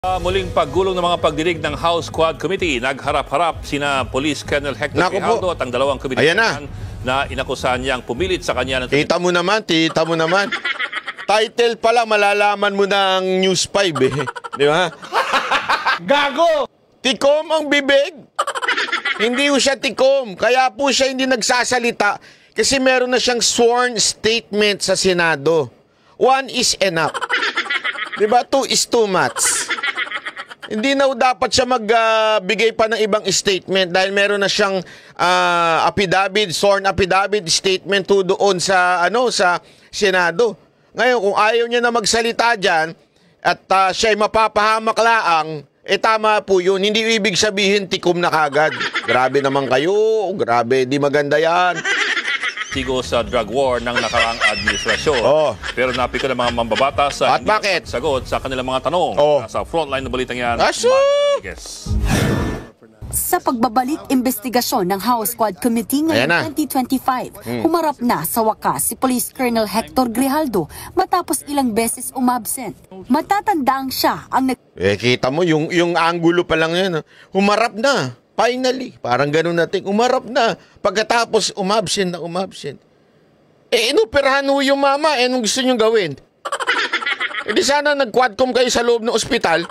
Muling paggulong ng mga pagdinig ng House Quad Committee, nagharap-harap sina Police Colonel Hector Grijaldo at ang dalawang committee na inakusahan niyang pumilit sa kanya. Tita mo naman. Title pala, malalaman mo na ang News 5 eh. Di ba? Gago! Tikom ang bibig. Hindi po siya tikom. Kaya po siya hindi nagsasalita kasi meron na siyang sworn statement sa Senado. 1 is enough. Di ba? 2 is too much. Hindi na dapat siya magbigay pa ng ibang statement dahil meron na siyang affidavit, sworn affidavit statement to doon sa sa Senado. Ngayon, kung ayaw niya na magsalita diyan at siya ay mapapahamak laang, tama po yun. Hindi ibig sabihin tikom na kagad. Grabe naman kayo. Grabe, di maganda yan. Sigo sa drug war ng nakaraang administrasyon. Pero napiko ng mga mambabatas sa sagot sa kanilang mga tanong. Sa frontline ng balitang yan. Sa pagbabalik investigasyon ng House Quad Committee ngayong 2025, humarap na sa wakas si Police Colonel Hector Grijaldo matapos ilang beses umabsent. Matatandang siya ang kita mo, yung angulo pa lang yun. Humarap na. Finally, parang ganun natin, umarap na. Pagkatapos, umabsent. Inoperahan mo yung mama, anong gusto nyo gawin? Di sana nag-quadcom kayo sa loob ng ospital.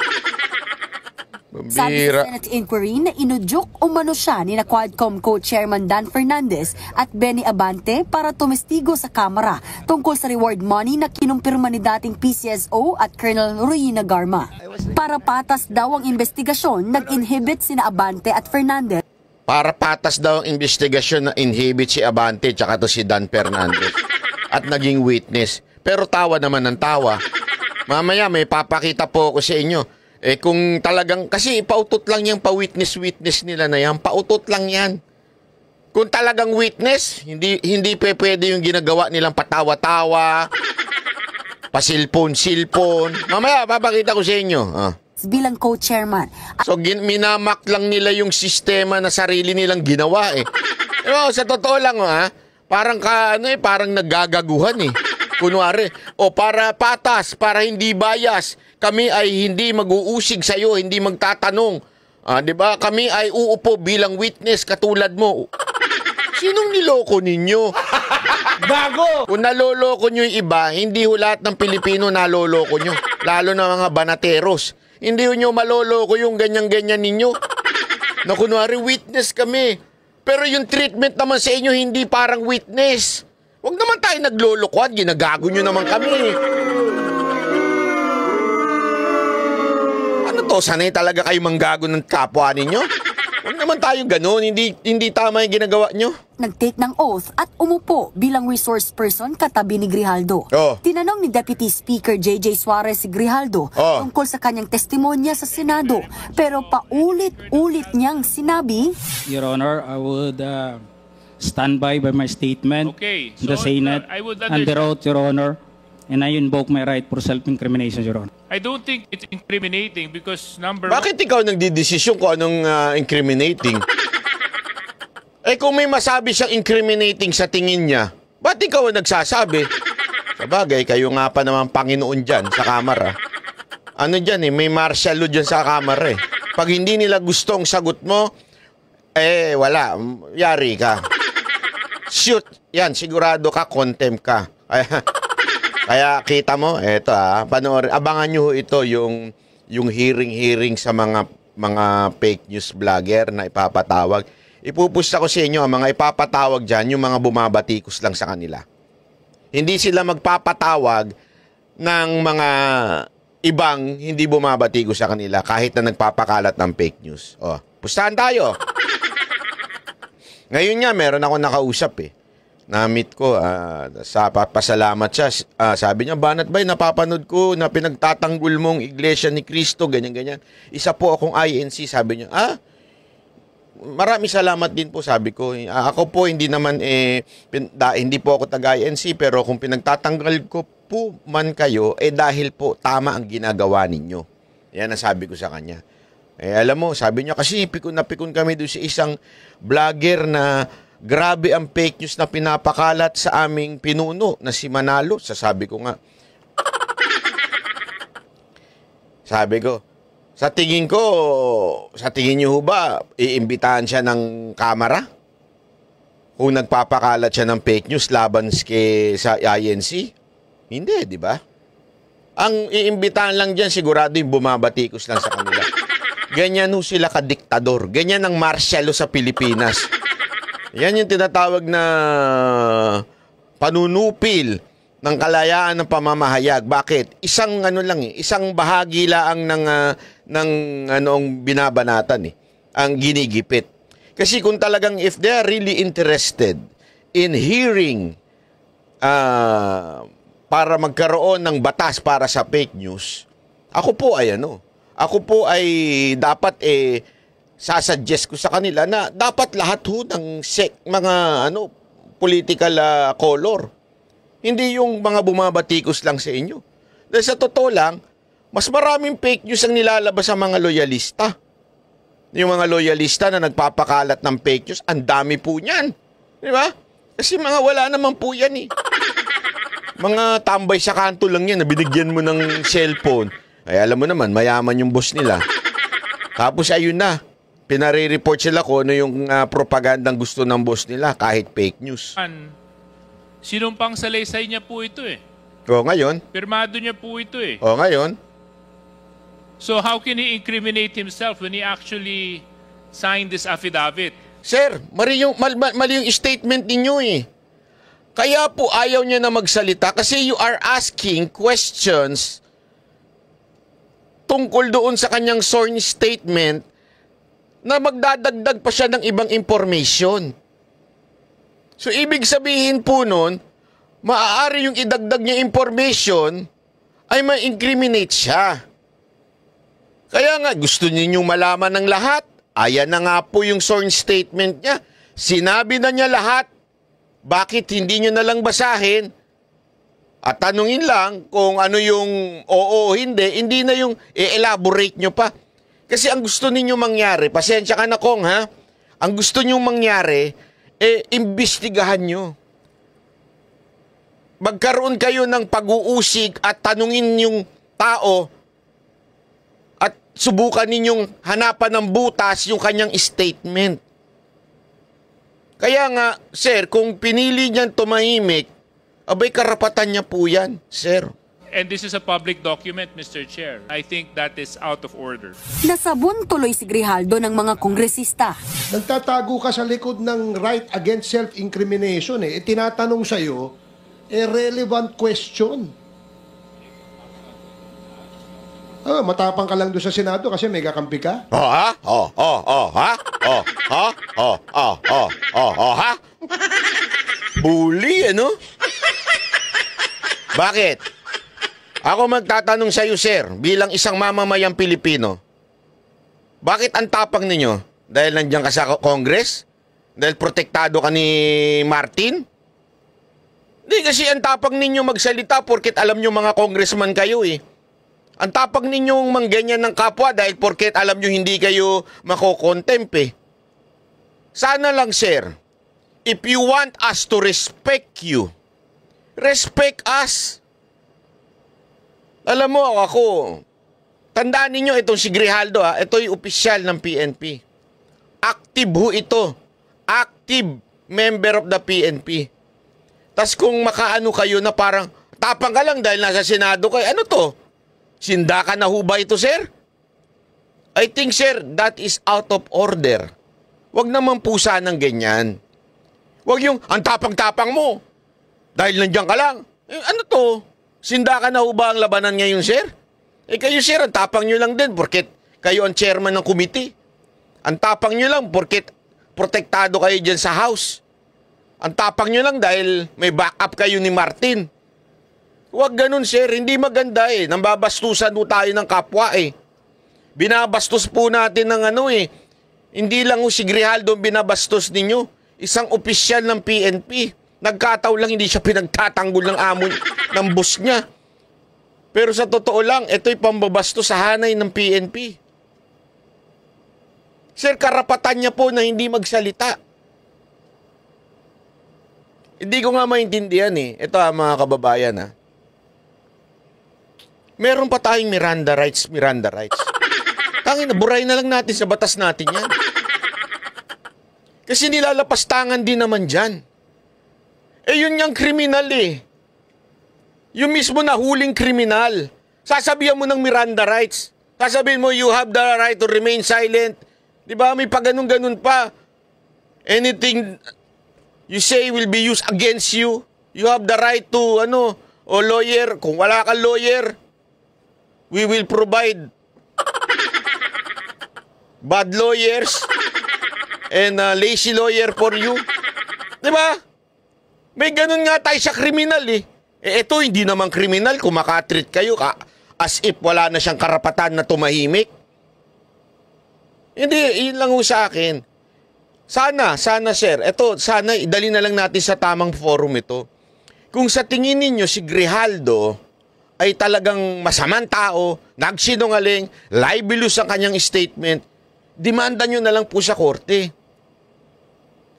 Sabi sa Senate inquiry na inudyok umano siya ni na Quadcom co-chairman Dan Fernandez at Benny Abante para tumestigo sa Kamara tungkol sa reward money na kinumpirma ni dating PCSO at Colonel Ruina Garma. Para patas daw ang investigasyon, nag-inhibit sina Abante at Fernandez. Para patas daw ang investigasyon na inhibit si Abante tsaka to si Dan Fernandez at naging witness. Pero tawa naman ng tawa. Mamaya may papakita po ako sa inyo. Kung talagang, kasi pautot lang yung pa-witness nila na yan. Pautot lang yan. Kung talagang witness, hindi pwede yung ginagawa nilang patawa-tawa, pasilpon-silpon. Mamaya, papakita ko sa inyo. Bilang co-chairman. So, minamak lang nila yung sistema na sarili nilang ginawa eh. Sa totoo lang, parang parang naggagaguhan eh. Kunwari, para patas, para hindi bias, kami ay hindi mag-uusig sa'yo, hindi magtatanong. Diba? Kami ay uupo bilang witness katulad mo. Sinong niloko ninyo? Gago! Kung naloloko nyo yung iba, hindi lahat ng Pilipino naloloko nyo. Lalo na mga banateros. Hindi nyo maloloko yung ganyan-ganyan ninyo. Na kunwari, witness kami. Pero yung treatment naman sa inyo, hindi parang witness. Huwag naman tayo naglolokohan, ginagago nyo naman kami. Ano to, sanay talaga kayo manggago ng kapwa ninyo? Huwag naman tayo ganun, hindi tama yung ginagawa nyo. Nag-take ng oath at umupo bilang resource person katabi ni Grijaldo. Tinanong ni Deputy Speaker J.J. Suarez si Grijaldo tungkol sa kanyang testimonya sa Senado. Pero paulit-ulit niyang sinabi, Your Honor, I would stand by my statement in the Senate under oath, Your Honor, and I invoke my right for self-incrimination, Your Honor. I don't think it's incriminating because Bakit ikaw nagdidesisyon kung anong incriminating? Kung may masabi siyang incriminating sa tingin niya, ba't ikaw ang nagsasabi? Sabagay, kayo nga pa naman Panginoon dyan sa kamera. Ano dyan may martial law dyan sa kamera Pag hindi nila gustong sagot mo, wala, yari ka. Shoot, yan, sigurado ka, contempt ka. Kaya kita mo, eto panoorin, abangan nyo ito yung hearing sa mga fake news vlogger na ipapatawag. Ipupusta ko sa inyo, ang mga ipapatawag dyan, yung mga bumabatikos lang sa kanila. Hindi sila magpapatawag ng mga ibang hindi bumabatikos sa kanila kahit na nagpapakalat ng fake news. Pustahan tayo. Ngayon nga, meron ako nakausap Na-meet ko, pasalamat siya. Sabi niya, Banat Bay, napapanood ko na pinagtatanggol mong Iglesia ni Cristo, ganyan-ganyan. Isa po akong INC, sabi niya. Maraming salamat din po, sabi ko. Ako po, hindi naman, hindi po ako taga-INC, pero kung pinagtatanggal ko po man kayo, dahil po tama ang ginagawa ninyo. Yan ang sabi ko sa kanya. Alam mo, sabi niya, kasi pikon na pikon kami doon sa isang vlogger na grabe ang fake news na pinapakalat sa aming pinuno na si Manalo. Sasabi ko nga. Sabi ko, Sa tingin niyo ho ba, iimbitahan siya ng kamera? Kung nagpapakalat siya ng fake news laban sa INC? Hindi, di ba? Ang iimbitahan lang dyan, sigurado yung bumabatikos lang sa kanila. Ganyan ho sila kadiktador. Ganyan ang martial law sa Pilipinas. Yan yung tinatawag na panunupil ng kalayaan ng pamamahayag. Bakit? Isang isang bahagi lang ng anong binabanatan ang ginigipit. Kasi kung talagang if they are really interested in hearing para magkaroon ng batas para sa fake news, ako po ay dapat sasuggest ko sa kanila na dapat lahat ho ng mga political color. Hindi yung mga bumabatikos lang sa inyo. Dahil sa totoo lang, mas maraming fake news ang nilalabas sa mga loyalista. Yung mga loyalista na nagpapakalat ng fake news, ang dami po niyan. Di ba? Kasi mga wala naman po yan Mga tambay sa kanto lang yan na binigyan mo ng cellphone. Ay alam mo naman, mayaman yung boss nila. Tapos ayun na, pinare-report sila kung ano yung propagandang gusto ng boss nila kahit fake news. Sinumpang salaysay niya po ito O ngayon? Pirmado niya po ito O ngayon? So how can he incriminate himself when he actually signed this affidavit? Sir, mali yung statement ninyo Kaya po ayaw niya na magsalita kasi you are asking questions tungkol doon sa kanyang sworn statement na magdadagdag pa siya ng ibang information. So, ibig sabihin po nun, maaari yung idagdag niya information ay ma-incriminate siya. Kaya nga, gusto ninyong malaman ng lahat. Ayan na nga po yung sworn statement niya. Sinabi na niya lahat. Bakit hindi nyo na lang basahin at tanungin lang kung ano yung oo o hindi na yung i-elaborate nyo pa. Kasi ang gusto ninyo mangyari, pasensya ka na Kong ang gusto nyo mangyari, imbestigahan nyo. Magkaroon kayo ng pag-uusig at tanungin yung tao at subukan ninyong hanapan ng butas yung kanyang statement. Kaya nga, sir, kung pinili niyan tumahimik, abay karapatan niya po yan, sir. And this is a public document, Mr. Chair. I think that is out of order. Nasabon tuloy si Grijaldo ng mga kongresista. Nagtatago ka sa likod ng right against self-incrimination tinatanong sa'yo, relevant question. Matapang ka lang doon sa Senado kasi may kakampi ka? Bully, Bakit? Ako magtatanong sa iyo, sir, bilang isang mamamayang Pilipino. Bakit ang tapang ninyo? Dahil nandiyan ka sa Congress? Dahil protektado ka ni Martin? Hindi kasi ang tapang ninyo magsalita porket alam nyo mga congressman kayo Ang tapang ninyong mangganyan ng kapwa dahil porket alam nyo hindi kayo makokontempt Sana lang, sir, if you want us to respect you, respect us. Alam mo ako, tandaan ninyo itong si Grijaldo ito yung opisyal ng PNP. Active ho ito. Active member of the PNP. Tas kung makaano kayo na parang tapang ka lang dahil nasa Senado kayo, ano to? Sindakan na ho ba ito, sir? I think, sir, that is out of order. Huwag naman po sanang ganyan. Huwag yung, ang tapang-tapang mo. Dahil nandiyan ka lang. Ano to? Sindakan na ho ba ang labanan ngayon, sir? Kayo, sir, ang tapang nyo lang din porket kayo ang chairman ng committee. Ang tapang nyo lang porket protektado kayo dyan sa House. Ang tapang nyo lang dahil may backup kayo ni Martin. Huwag ganun, sir. Hindi maganda Nambabastusan po tayo ng kapwa Binabastos po natin ng Hindi lang si Grijaldo binabastos ninyo. Isang opisyal ng PNP. Nagkataon lang hindi siya pinagtatanggol ng amo ng boss niya. Pero sa totoo lang, ito'y pambabastos sa hanay ng PNP. Sir, karapatan niya po na hindi magsalita. Hindi ko nga maintindihan Ito mga kababayan Meron pa tayong Miranda rights. Tangina, buray na lang natin sa batas natin yan. Kasi nilalapastangan din naman dyan. Yun yung kriminal eh. Yung mismo na huling kriminal. Sasabihan mo ng Miranda rights. Sasabihin mo, you have the right to remain silent. Diba? May pa ganun-ganun pa. Anything you say will be used against you. You have the right to, lawyer. Kung wala kang lawyer, we will provide bad lawyers and lazy lawyer for you. Diba? May ganun nga tayo sa kriminal eh. Ito, hindi naman kriminal kung makatreat kayo as if wala na siyang karapatan na tumahimik. Hindi, yun lang ho sa akin. Sana sir, sana idali na lang natin sa tamang forum ito. Kung sa tingin ninyo si Grijaldo ay talagang masamang tao, nagsinungaling, libelous ang kanyang statement, demanda nyo na lang po sa korte.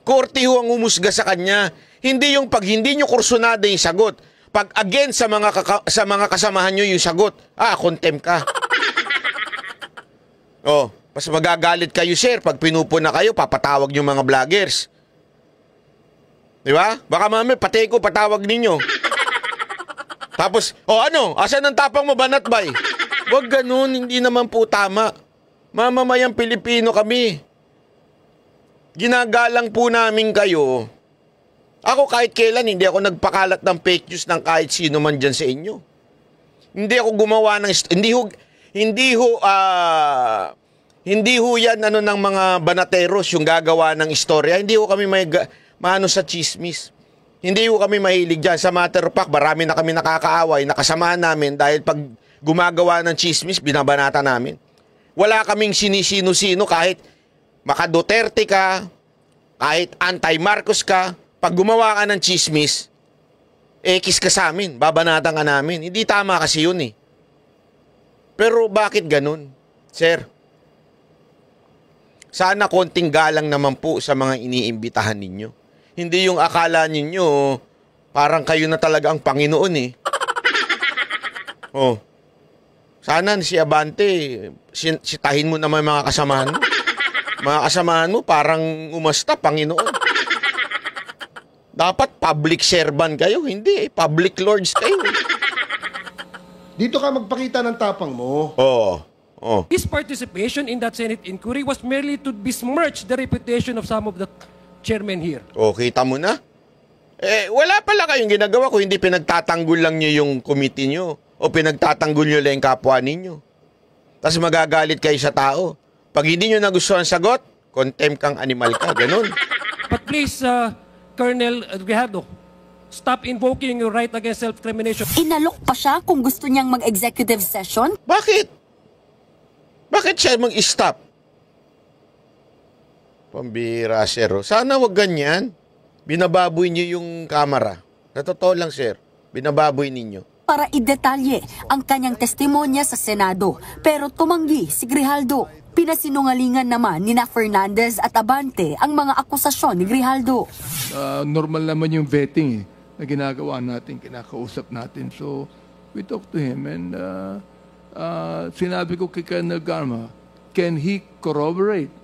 Korte ho ang umusga sa kanya. Hindi yung pag hindi nyo kursunada yung sagot. Pag again sa mga kasamahan nyo yung sagot, contempt ka. Mas magagalit kayo, sir, pag pinupuna kayo, papatawag yung mga vloggers. Di ba? Baka mami, pati ko patawag ninyo. Tapos, asan ang tapang mo, Banatbay? Huwag ganun, hindi naman po tama. Mamamayang Pilipino kami. Ginagalang po namin kayo. Ako kahit kailan, hindi ako nagpakalat ng fake news ng kahit sino man dyan sa inyo. Hindi ako gumawa ng... Hindi ho yan ng mga banateros yung gagawa ng istorya. Hindi ho kami maano sa chismis. Hindi ho kami mahilig dyan. Sa matter of fact, marami na kami nakakaaway, nakasamahan namin dahil pag gumagawa ng chismis, binabanata namin. Wala kaming sinisino-sino kahit maka-Duterte ka, kahit anti-Marcos ka, pag gumawa ka ng chismis, kiss ka sa amin, babanatan ka namin. Hindi tama kasi yun eh. Pero bakit ganun, sir? Sana konting galang naman po sa mga iniimbitahan ninyo. Hindi yung akala ninyo, parang kayo na talaga ang Panginoon eh. Sana si Abante, sitahin mo naman mga kasamahan mo. Mga kasamahan mo parang umasta, Panginoon. Dapat public servant kayo, hindi public lords kayo. Dito ka magpakita ng tapang mo. His participation in that Senate inquiry was merely to besmirch the reputation of some of the chairmen here. Kita mo na? Wala pala kayong ginagawa kung hindi pinagtatanggol lang nyo yung committee nyo o pinagtatanggol nyo lang yung kapwa ninyo. Tapos magagalit kayo sa tao. Pag hindi nyo nagustuhan sagot, contempt kang animal ka. Ganun. But please, Colonel Grijaldo, stop invoking your right against self-incrimination. Inalok pa siya kung gusto niyang mag-executive session? Bakit? Bakit siya mag-stop? Pambira, sir. Sana wag ganyan. Binababoy niyo yung kamera. Sa totoo lang, sir. Binababoy ninyo. Para idetalye ang kanyang testimonya sa Senado. Pero tumanggi si Grijaldo. Pinasinungalingan naman ni Fernandez at Abante ang mga akusasyon ni Grijaldo. Normal naman yung vetting na ginagawa natin, kinakausap natin. So, we talked to him and sinabi ko kay Colonel Garma, can he corroborate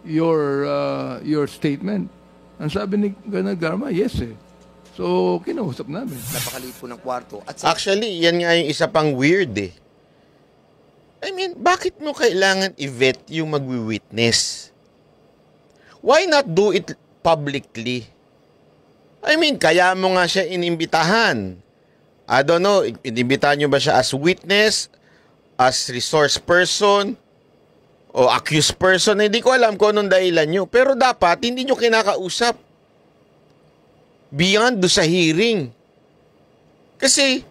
your statement? Ang sabi ni Colonel Garma, yes eh. So, kinausap namin. Napakaliit po ng kwarto. Actually, yan nga yung isa pang weird eh. I mean, bakit mo kailangan i-vet yung magwi-witness? Why not do it publicly? I mean, kaya mo nga siya inimbitahan. I don't know, inimbitahan nyo ba siya as witness, as resource person, o accused person? Hindi ko alam kung anong dahilan nyo. Pero dapat, hindi nyo kinakausap. Beyond do sa hearing. Kasi,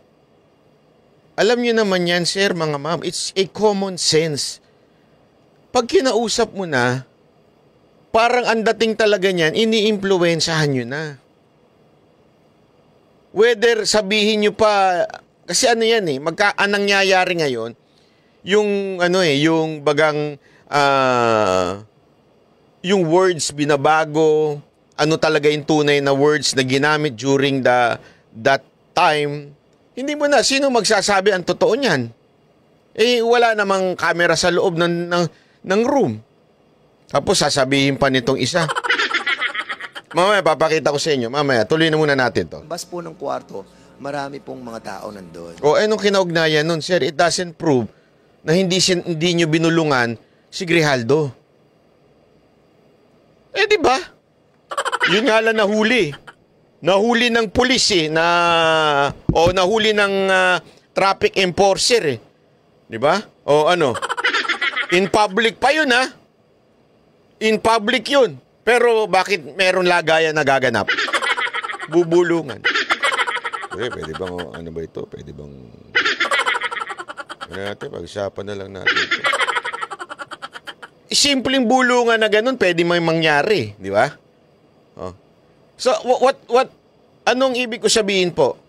alam nyo naman yan, sir, mga ma'am, it's a common sense. Pag kinausap mo na, parang ang dating talaga niyan, ini-impluwensyahan nyo na. Whether sabihin nyo pa, kasi ano yan eh, ang nangyayari ngayon, yung yung bagang, yung words binabago, ano talaga yung tunay na words na ginamit during that time, hindi mo na, sino magsasabi ang totoo niyan? Eh, wala namang camera sa loob ng room. Tapos sasabihin pa nitong isa. Mamaya, papakita ko sa inyo. Mamaya, tuloy na muna natin to. Bas po ng kwarto, marami pong mga tao nandun. O, anong kinaugnayan nun, sir? It doesn't prove na hindi nyo binulungan si Grijaldo. Eh, di ba? Yun nga lang nahuli. Nahuli ng pulis eh, nahuli ng traffic enforcer eh. Di ba? O ano? In public pa yun ha? In public yun. Pero bakit meron lagayan na gaganap? Bubulungan. Pwede bang, ano ba ito? Pwede bang, ano natin, pag-usapan na lang natin ito. Simpleng bulungan na ganun, pwede may mangyari. Di ba? Oh. So, anong ibig ko sabihin po?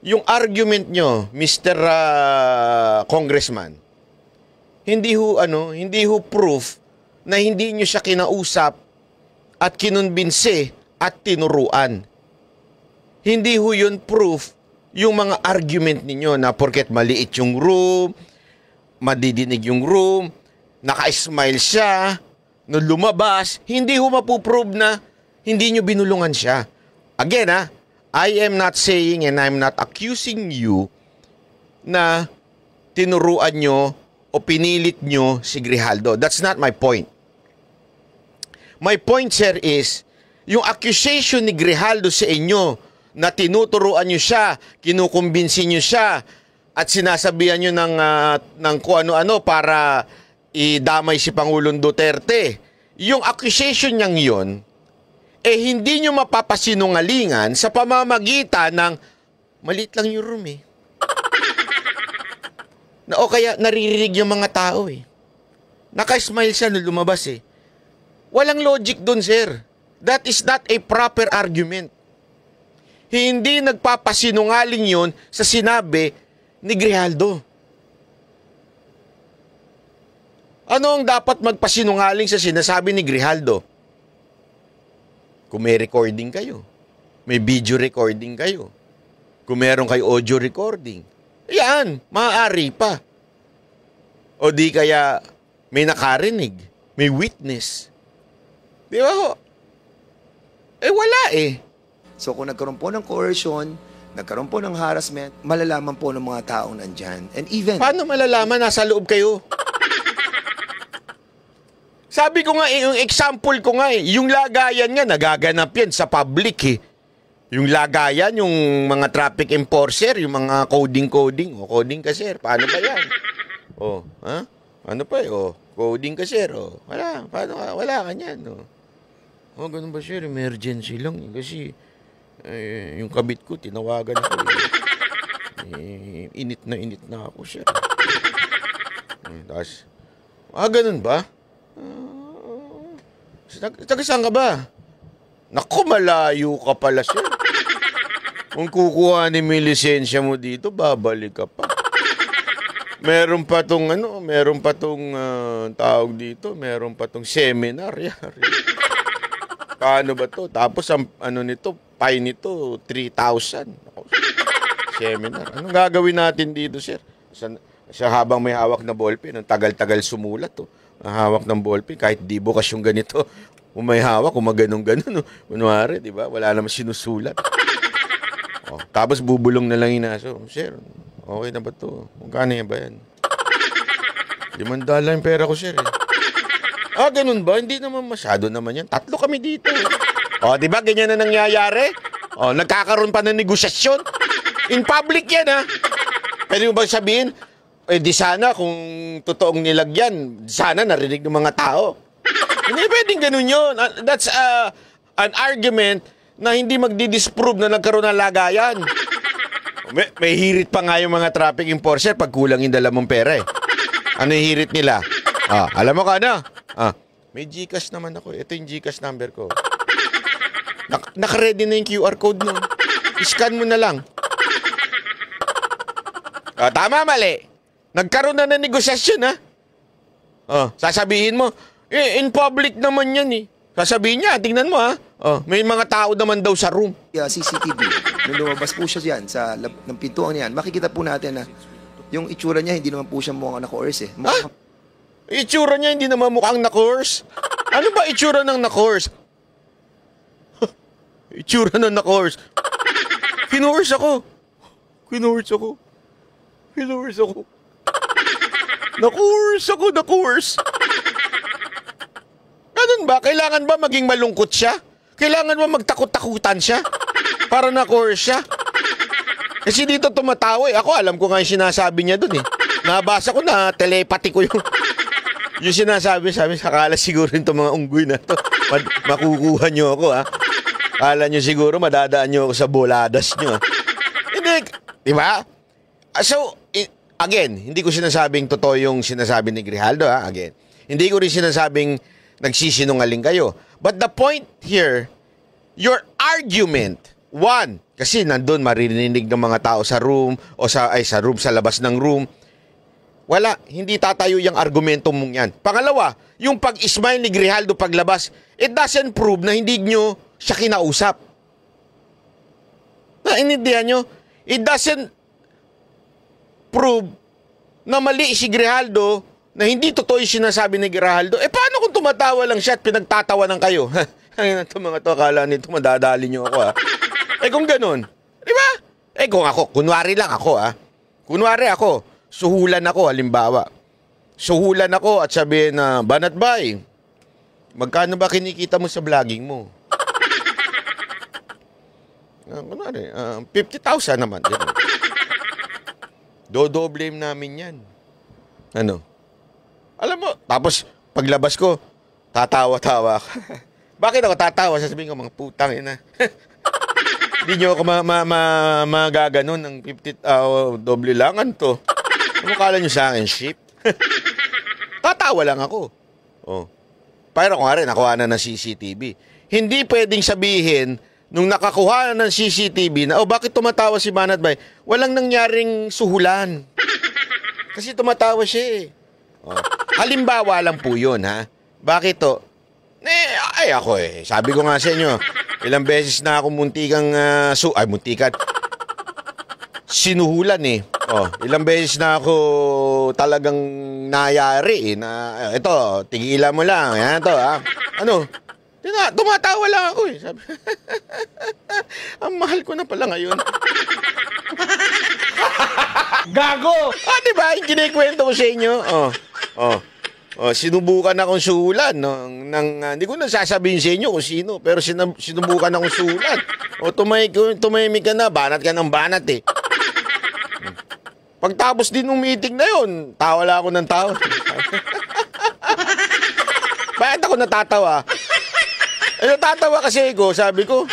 Yung argument nyo, Mr. Congressman, hindi ho proof na hindi nyo siya kinausap at kinumbinse at tinuruan. Hindi ho yun proof yung mga argument ninyo na porket maliit yung room, madidinig yung room, naka-smile siya, nung lumabas, hindi ho mapuprove na hindi nyo binulungan siya. Again I am not saying and I'm not accusing you na tinuruan nyo o pinilit nyo si Grijaldo. That's not my point. My point, sir, is yung accusation ni Grijaldo sa inyo na tinuturuan nyo siya, kinukumbinsin nyo siya, at sinasabihan nyo ng kung ano-ano para idamay si Pangulong Duterte. Yung accusation niyang yun, eh hindi nyo mapapasinungalingan sa pamamagitan ng maliit lang yung room eh. O kaya naririnig yung mga tao eh. Naka-smile siya nung lumabas eh. Walang logic dun, sir. That is not a proper argument. Hindi nagpapasinungaling yun sa sinabi ni Grijaldo. Ano ang dapat magpasinungaling sa sinasabi ni Grijaldo? Kung may recording kayo, may video recording kayo, kung meron kayo audio recording, yan, maaari pa. O di kaya may nakarinig, may witness. Di ba ho? Eh wala eh. So kung nagkaroon po ng coercion, nagkaroon po ng harassment, malalaman po ng mga taong nandyan. And even... Paano malalaman? Nasa loob kayo. Sabi ko nga, yung example ko nga yung lagayan nga, nagaganap yan sa public eh. Yung lagayan, yung mga traffic enforcer, yung mga coding. O, coding ka, sir. Paano ba yan? O, ha? Ano pa eh? O, coding ka, sir. O, wala. Paano ka? Wala ka niyan. O, ganun ba, sir? Emergency lang. Kasi, yung kabit ko, tinawagan ko. Init na ako, sir. Tapos, ganun ba? Taga saan ka ba? Naku, malayo ka pala, sir. Kung kukuhanin mo yung lisensya mo dito, babalik ka pa. Meron pa tong tawag dito, meron pa tong seminar. Paano ba to? Tapos ang fine nito, 3,000. Seminar. Anong gagawin natin dito, sir? Siya habang may hawak na ballpen, ang tagal-tagal sumulat to. Ang hawak ng ballpen, kahit di bukas yung ganito, kung may hawak, kung maganon-ganon, kunwari, di ba? Wala naman sinusulat. Tapos bubulong na lang yung aso. Sir, okay na ba to? Magkano yan ba yan? $5 yung pera ko, sir. Ganun ba? Hindi naman masyado naman yan. 3 kami dito. Di ba? Ganyan na nangyayari? Nagkakaroon pa ng negosasyon. In public yan, ha? Pwede mo ba sabihin, di sana kung totoong nilagyan, sana narinig ng mga tao. Hindi pwedeng ganun yun. That's an argument na hindi magdi-disprove na nagkaroon ng lagayan. May hirit pa nga yung mga traffic enforcer pag kulang yung dala mong pera eh. Ano yung hirit nila? Alam mo ka na? May GCash naman ako. Ito yung GCash number ko. Naka-ready na yung QR code nun. I-scan mo na lang. Tama, mali. Nagkaroon na ng negosasyon, ha? Sasabihin mo, in public naman yan, eh. Sasabihin niya, tingnan mo, ha? May mga tao naman daw sa room. CCTV, nung lumabas po siya dyan, ng pintuan niyan, makikita po natin na yung itsura niya, hindi naman po siya mukhang na-coerce eh. Mukhang... Itsura niya hindi naman mukhang na-coerce? Ano ba itsura ng na-coerce? Itsura ng na-coerce. Kinoerce ako. Kinoerce ako. Kinoerce ako. Na-coerce ako, na-coerce. Ganun ba? Kailangan ba maging malungkot siya? Kailangan ba magtakot-takutan siya? Para na-coerce siya? Kasi dito tumatawa eh. Ako alam ko nga yung sinasabi niya dun eh. Nabasa ko na telepathy ko yung sinasabi. Sabi, akala siguro itong mga unggoy na to. Makukuha nyo ako ha. Akala nyo siguro madadaan nyo ako sa boladas nyo. Hindi. Diba? So, again, hindi ko sinasabing totoo yung sinasabi ni Grijaldo ha. Again. Hindi ko rin sinasabing nagsisinungaling kayo. But the point here, your argument, one, kasi nandun maririnig ng mga tao sa room o sa labas ng room. Wala, hindi tatayo yung argumento mong yan. Pangalawa, yung pag-smile ni Grijaldo paglabas, it doesn't prove na hindi nyo siya kinausap. Naintindihan nyo? It doesn't prove na mali si Grijaldo, na hindi totoo yung sinasabi ni Grijaldo. Paano kung tumatawa lang siya at pinagtatawanan kayo? Ito mga to, akala nito madadali nyo ako ha. Kung ganun, di ba? Kung ako, kunwari lang ako ha. Kunwari ako, suhulan ako, halimbawa. Suhulan ako at sabihin na, Banat Bay, magkano ba kinikita mo sa vlogging mo? Kunwari, 50,000 naman. Dodoblame namin yan. Ano? Alam mo, tapos paglabas ko, tatawa-tawa ako. Bakit ako tatawa? Sasabihin ko, mga putang ina. Hindi nyo ako magaganon ng 50, doble langan to. Ano kala nyo sa akin, ship? Tatawa lang ako. Oh. Pero kung nga rin, nakuha na ng CCTV. Hindi pwedeng sabihin, nung nakakuha na ng CCTV, na, bakit tumatawa si Banat Bay? Walang nangyaring suhulan. Kasi tumatawa siya eh. Oh. Halimbawa lang po yun, ha? Bakit to? Ako eh. Sabi ko nga sa inyo, ilang beses na ako muntikan sinuhulan eh. Ilang beses na ako talagang nayari eh. Na, ito, tigilan mo lang. Yan to, ha? Ano? Tumatawa lang ako eh. Sabi, ang mahal ko na pala ngayon. Gago! Diba? Yung kinikwento ko sa inyo. Sinubukan akong suhulan. Hindi ko na sasabihin sa inyo kung sino. Pero sinubukan akong suhulan. Tumahimik ka na. Banat ka ng banat eh. Pagtapos din ng meeting na yun, tawala ako ng tawa. Bakit ako natatawa? Natatawa kasi ko, sabi ko,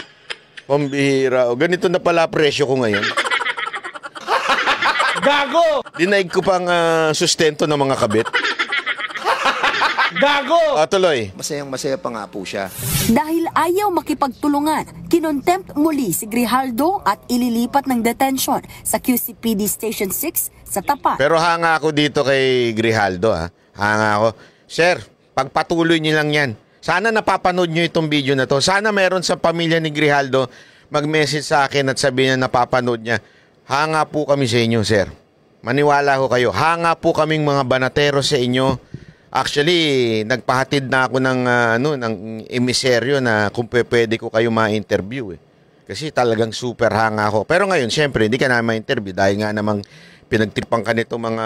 pambihira. Ganito na pala presyo ko ngayon. Gago! Dinaig ko pang sustento ng mga kabit. Gago! Tuloy. Masayang-masaya pa nga po siya. Dahil ayaw makipagtulungan, kinontempt muli si Grijaldo at ililipat ng detention sa QCPD Station 6 sa Tapat. Pero hanga ako dito kay Grijaldo ha. Hanga ako. Sir, pagpatuloy niyo lang yan. Sana napapanood niyo itong video na to. Sana meron sa pamilya ni Grijaldo mag-message sa akin at sabihin na napapanood niya. Hanga po kami sa inyo, sir. Maniwala ko kayo. Hanga po kaming mga banatero sa inyo. Actually, nagpahatid na ako ng emiseryo na kung pwede ko kayo ma-interview eh. Kasi talagang super hanga ako. Pero ngayon, syempre, hindi ka na ma-interview dahil nga namang pinagtripang ka nito mga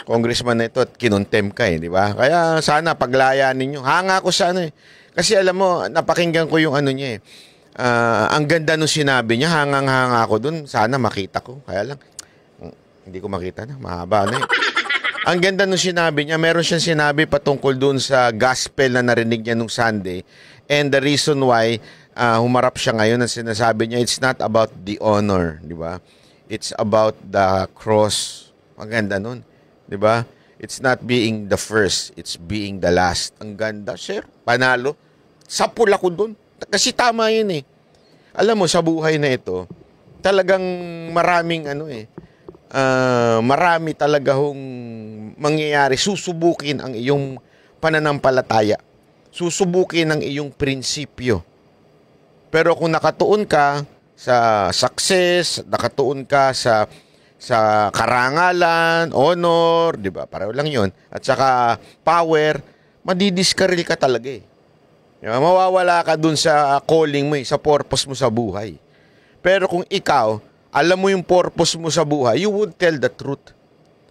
congressman na ito at kinontem ka eh, di ba? Kaya sana paglayan ninyo. Hanga ako sa ano eh. Kasi alam mo, napakinggan ko yung ano niya eh. Ang ganda nung sinabi niya, hangang-hanga ako dun. Sana makita ko. Kaya lang, hindi ko makita na. Mahaba na eh. Ang ganda nung sinabi niya, meron siyang sinabi patungkol dun sa gospel na narinig niya nung Sunday. And the reason why humarap siya ngayon ang sinasabi niya, it's not about the honor, di ba? It's about the cross. Ang ganda nun, di ba? It's not being the first, it's being the last. Ang ganda, sir. Panalo. Sapul ako dun. Kasi tama yun eh. Alam mo, sa buhay na ito, talagang maraming marami talaga hong mangyayari. Susubukin ang iyong pananampalataya. Susubukin ang iyong prinsipyo. Pero kung nakatuon ka sa success, nakatuon ka sa sa karangalan, honor, di ba? Pareho lang yun. At saka power, madidiskaril ka talaga eh. Mawawala ka dun sa calling mo, sa purpose mo sa buhay. Pero kung ikaw, alam mo yung purpose mo sa buhay, you would tell the truth.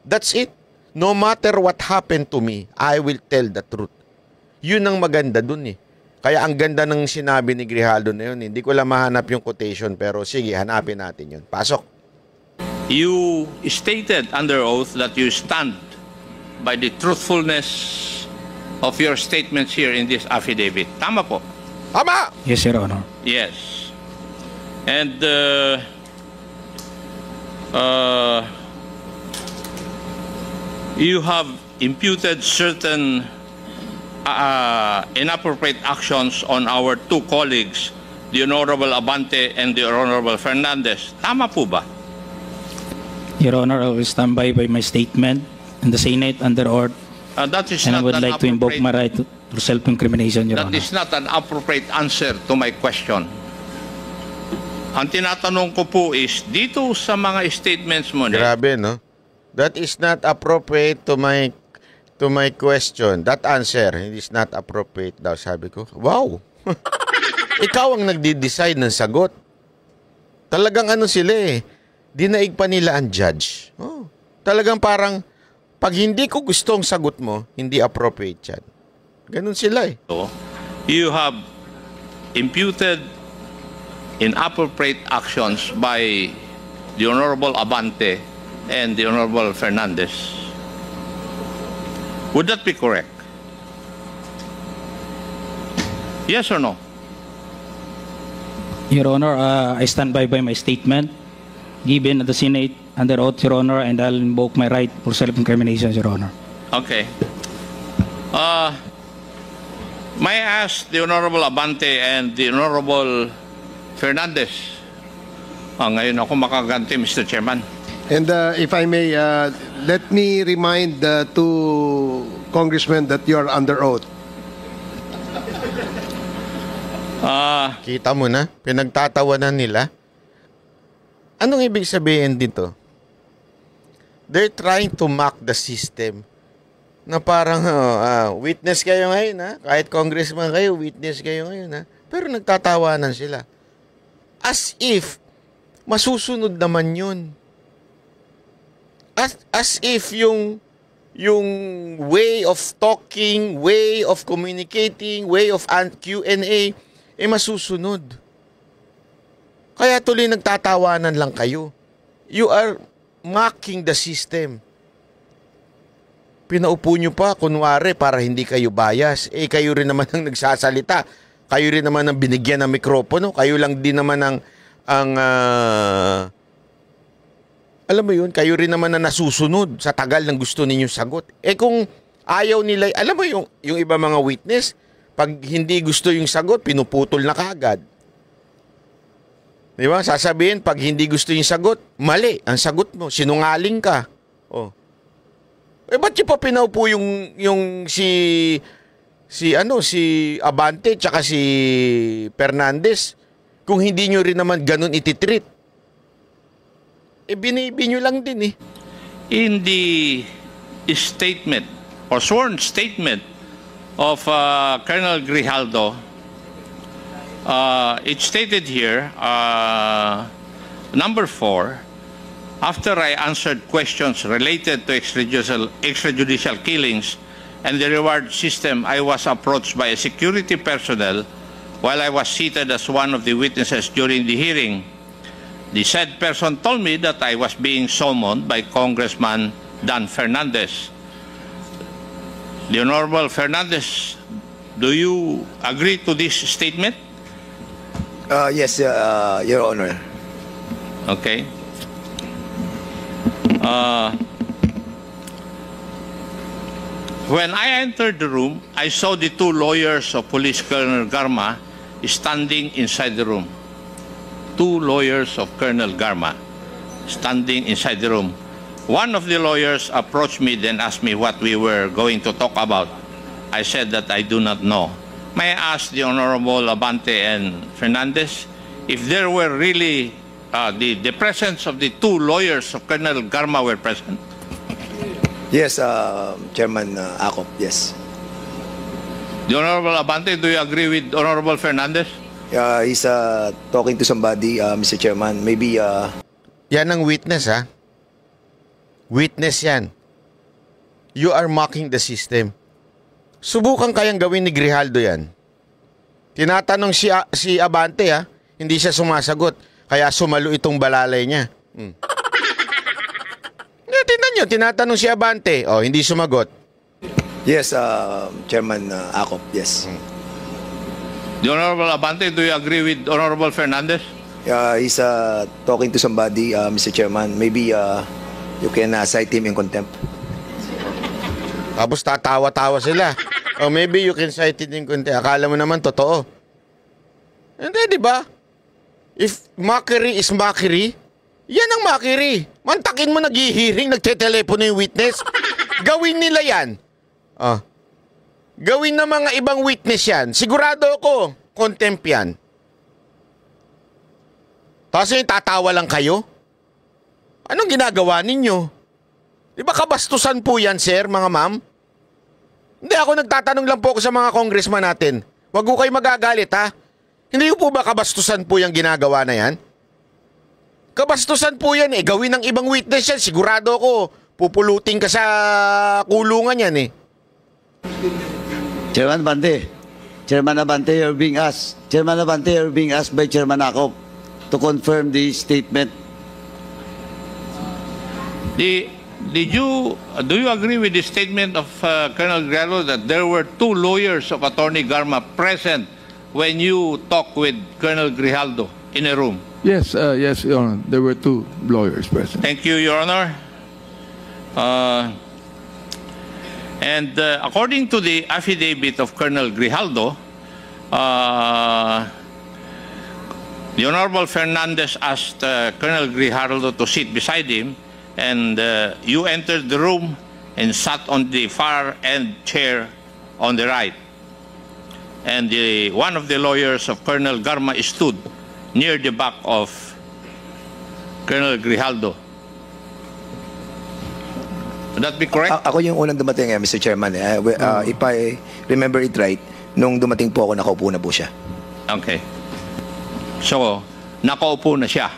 That's it. No matter what happened to me, I will tell the truth. Yun ang maganda dun eh. Kaya ang ganda ng sinabi ni Grijaldo na yun. Hindi ko lang mahanap yung quotation, pero sige, hanapin natin yun. Pasok. You stated under oath that you stand by the truthfulness of your statements here in this affidavit. Tama po? Tama! Yes, Your Honor. Yes. And you have imputed certain inappropriate actions on our two colleagues, the Honorable Abante and the Honorable Fernandez. Tama po ba? Your Honor, I will stand by my statement in the Senate under oath, That is and I not would an like to invoke my appropriate- right to self-incrimination, Your That Honor. is not an appropriate answer to my question. Ang tinatanong ko po is, dito sa mga statements mo na, Grabe, no? That is not appropriate to my question. That answer is not appropriate daw, sabi ko. Wow! Ikaw ang nagdi-decide ng sagot. Talagang ano sila eh. Dinaig pa nila ang judge. Oh. Talagang parang, pag hindi ko gusto ang sagot mo, hindi appropriate yan. Ganun sila eh. you have imputed inappropriate actions by the Honorable Abante and the Honorable Fernandez. Would that be correct? Yes or no? Your Honor, I stand by my statement given at the Senate under oath, Your Honor, and I'll invoke my right for self-incrimination, Your Honor. Okay. May I ask the Honorable Abante and the Honorable Fernandez? Ngayon ako makaganti, Mr. Chairman. And if I may, let me remind the two congressmen that you are under oath. Kita mo na, pinagtatawanan nila. Anong ibig sabihin dito? They're trying to mock the system. Na parang, witness kayo ngayon, ha? Kahit congressman kayo, witness kayo ngayon, ha? Pero nagtatawanan sila. As if, masusunod naman yun. As if yung way of talking, way of communicating, way of Q&A, masusunod. Kaya tuloy nagtatawanan lang kayo. You are mocking the system. Pinaupo nyo pa, kunwari, para hindi kayo bias. Kayo rin naman ang nagsasalita. Kayo rin naman ang binigyan ng mikropono. Kayo lang din naman alam mo yun, kayo rin naman na nasusunod sa tagal ng gusto ninyong sagot. Kung ayaw nila, alam mo yung iba mga witness, pag hindi gusto yung sagot, pinuputol na kaagad. Di ba? Sasabihin, pag hindi gusto yung sagot, mali ang sagot mo, sinungaling ka. Oh. Ba't yung pa pinaupo yung si Abante tsaka si Fernandez kung hindi nyo rin naman ganun ititreat? Binibi nyo lang din eh. In the statement or sworn statement of Colonel Grijaldo, it stated here, number 4, after I answered questions related to extrajudicial killings and the reward system, I was approached by a security personnel while I was seated as one of the witnesses during the hearing. The said person told me that I was being summoned by Congressman Dan Fernandez. The Honorable Fernandez, do you agree to this statement? Yes, Your Honor. Okay. When I entered the room, I saw the two lawyers of Police Colonel Garma standing inside the room. Two lawyers of Colonel Garma standing inside the room. One of the lawyers approached me, then asked me what we were going to talk about. I said that I do not know. May I ask the Honorable Abante and Fernandez if there were really the presence of the two lawyers of Colonel Garma were present? Yes, Chairman Acop, yes. The Honorable Abante, do you agree with Honorable Fernandez? He's talking to somebody, Mr. Chairman. Maybe... Yan ang witness, ha? Witness yan. You are mocking the system. Subukan kayang gawin ni Grijaldo yan. Tinatanong si Abante, ha? Hindi siya sumasagot. Kaya sumalo itong balalay niya. Tingnan nyo, tinatanong si Abante. Oh, hindi sumagot. Yes, Chairman Acop, yes. The Honorable Abante, do you agree with Honorable Fernandez? He's talking to somebody, Mr. Chairman. Maybe you can cite him in contempt. Tapos tatawa-tawa sila. Oh, maybe you can cite it in contempt. Akala mo naman totoo. Hindi, di ba? If mockery is mockery, yan ang mockery. Mantakin mo nag-hearing, nagte-telepono yung witness. Gawin nila yan. Oh. Gawin ng mga ibang witness yan. Sigurado ako, contempt yan. Tapos yung tatawa lang kayo? Anong ginagawa ninyo? Di ba kabastusan po yan, sir, mga ma'am? Hindi, ako nagtatanong lang po ako sa mga congressman natin. Huwag ko kayo magagalit, ha? Hindi po ba kabastusan po yung ginagawa na yan? Kabastusan po yan eh. Gawin ng ibang witness yan. Sigurado ako, pupulutin ka sa kulungan yan eh. Chairman Abante, you're being asked. Chairman Abante, you're being asked by Chairman Acop to confirm the statement. Do you agree with the statement of Colonel Grijaldo that there were two lawyers of Attorney Garma present when you talked with Colonel Grijaldo in a room? Yes, yes, Your Honor. There were two lawyers present. Thank you, Your Honor. And according to the affidavit of Colonel Grijaldo, the Honorable Fernandez asked Colonel Grijaldo to sit beside him, and you entered the room and sat on the far end chair on the right. And one of the lawyers of Colonel Garma stood near the back of Colonel Grijaldo. Would that be correct? Ako yung unang dumating, Mr. Chairman. If I remember it right, nung dumating po ako, nakaupo na po siya. Okay. So, nakaupo na siya?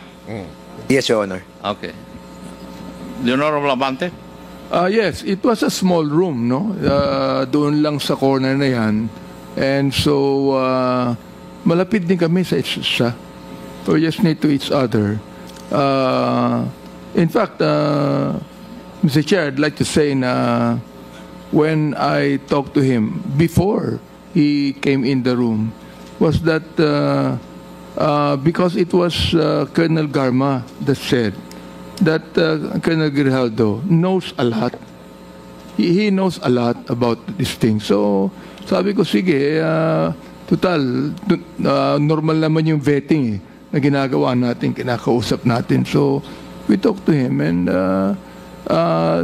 Yes, Your Honor. Okay. The Honorable Abante? Yes, it was a small room, no? Doon lang sa corner na yan. And so, malapit din kami sa isa. We just need to each other. In fact, Mr. Chair, I'd like to say na when I talked to him before he came in the room, was that because it was Colonel Garma that said that Colonel Grijaldo knows a lot. He knows a lot about this thing. So, sabi ko, sige, total, normal naman yung vetting na ginagawa natin, kinakausap natin. So, we talked to him and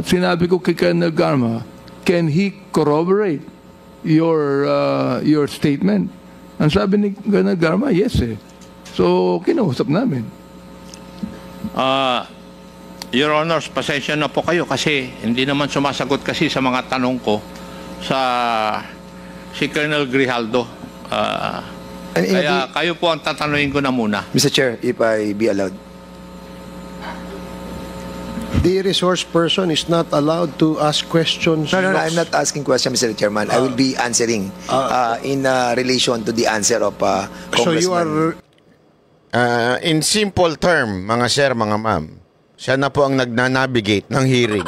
sinabi ko kay Colonel Garma, can he corroborate your statement? Ang sabi ni Colonel Garma, yes eh. So, kinausap namin. Your Honors, pasensya na po kayo kasi hindi naman sumasagot kasi sa mga tanong ko si Colonel Grijaldo. Kaya kayo po ang tatanungin ko na muna. Mr. Chair, if I be allowed. The resource person is not allowed to ask questions. No, I'm not asking questions, Mr. Chairman. I will be answering in relation to the answer of Congressman. So you are... in simple term, mga sir, mga ma'am, siya na po ang nagnanavigate ng hearing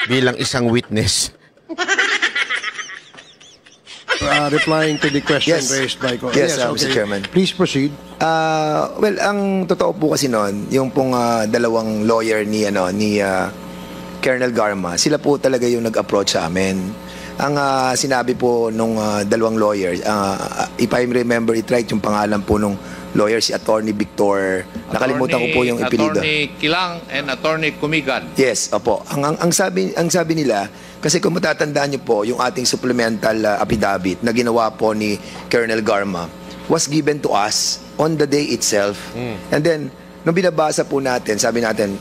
bilang isang witness. Replying to the question raised by... Yes, Mr. Chairman. Please proceed. Well, ang totoo po kasi noon, yung pong dalawang lawyer ni Colonel Garma, sila po talaga yung nag-approach sa amin. Ang sinabi po nung dalawang lawyer, if I remember it right, yung pangalan po nung lawyer, si Attorney Victor, nakalimutan ko po yung ipilido. Attorney Kilang and Attorney Kumigan. Yes, opo. Ang sabi nila, kasi kung matatandaan niyo po, yung ating supplemental affidavit na ginawa po ni Colonel Garma was given to us on the day itself. And then, nung binabasa po natin, sabi natin,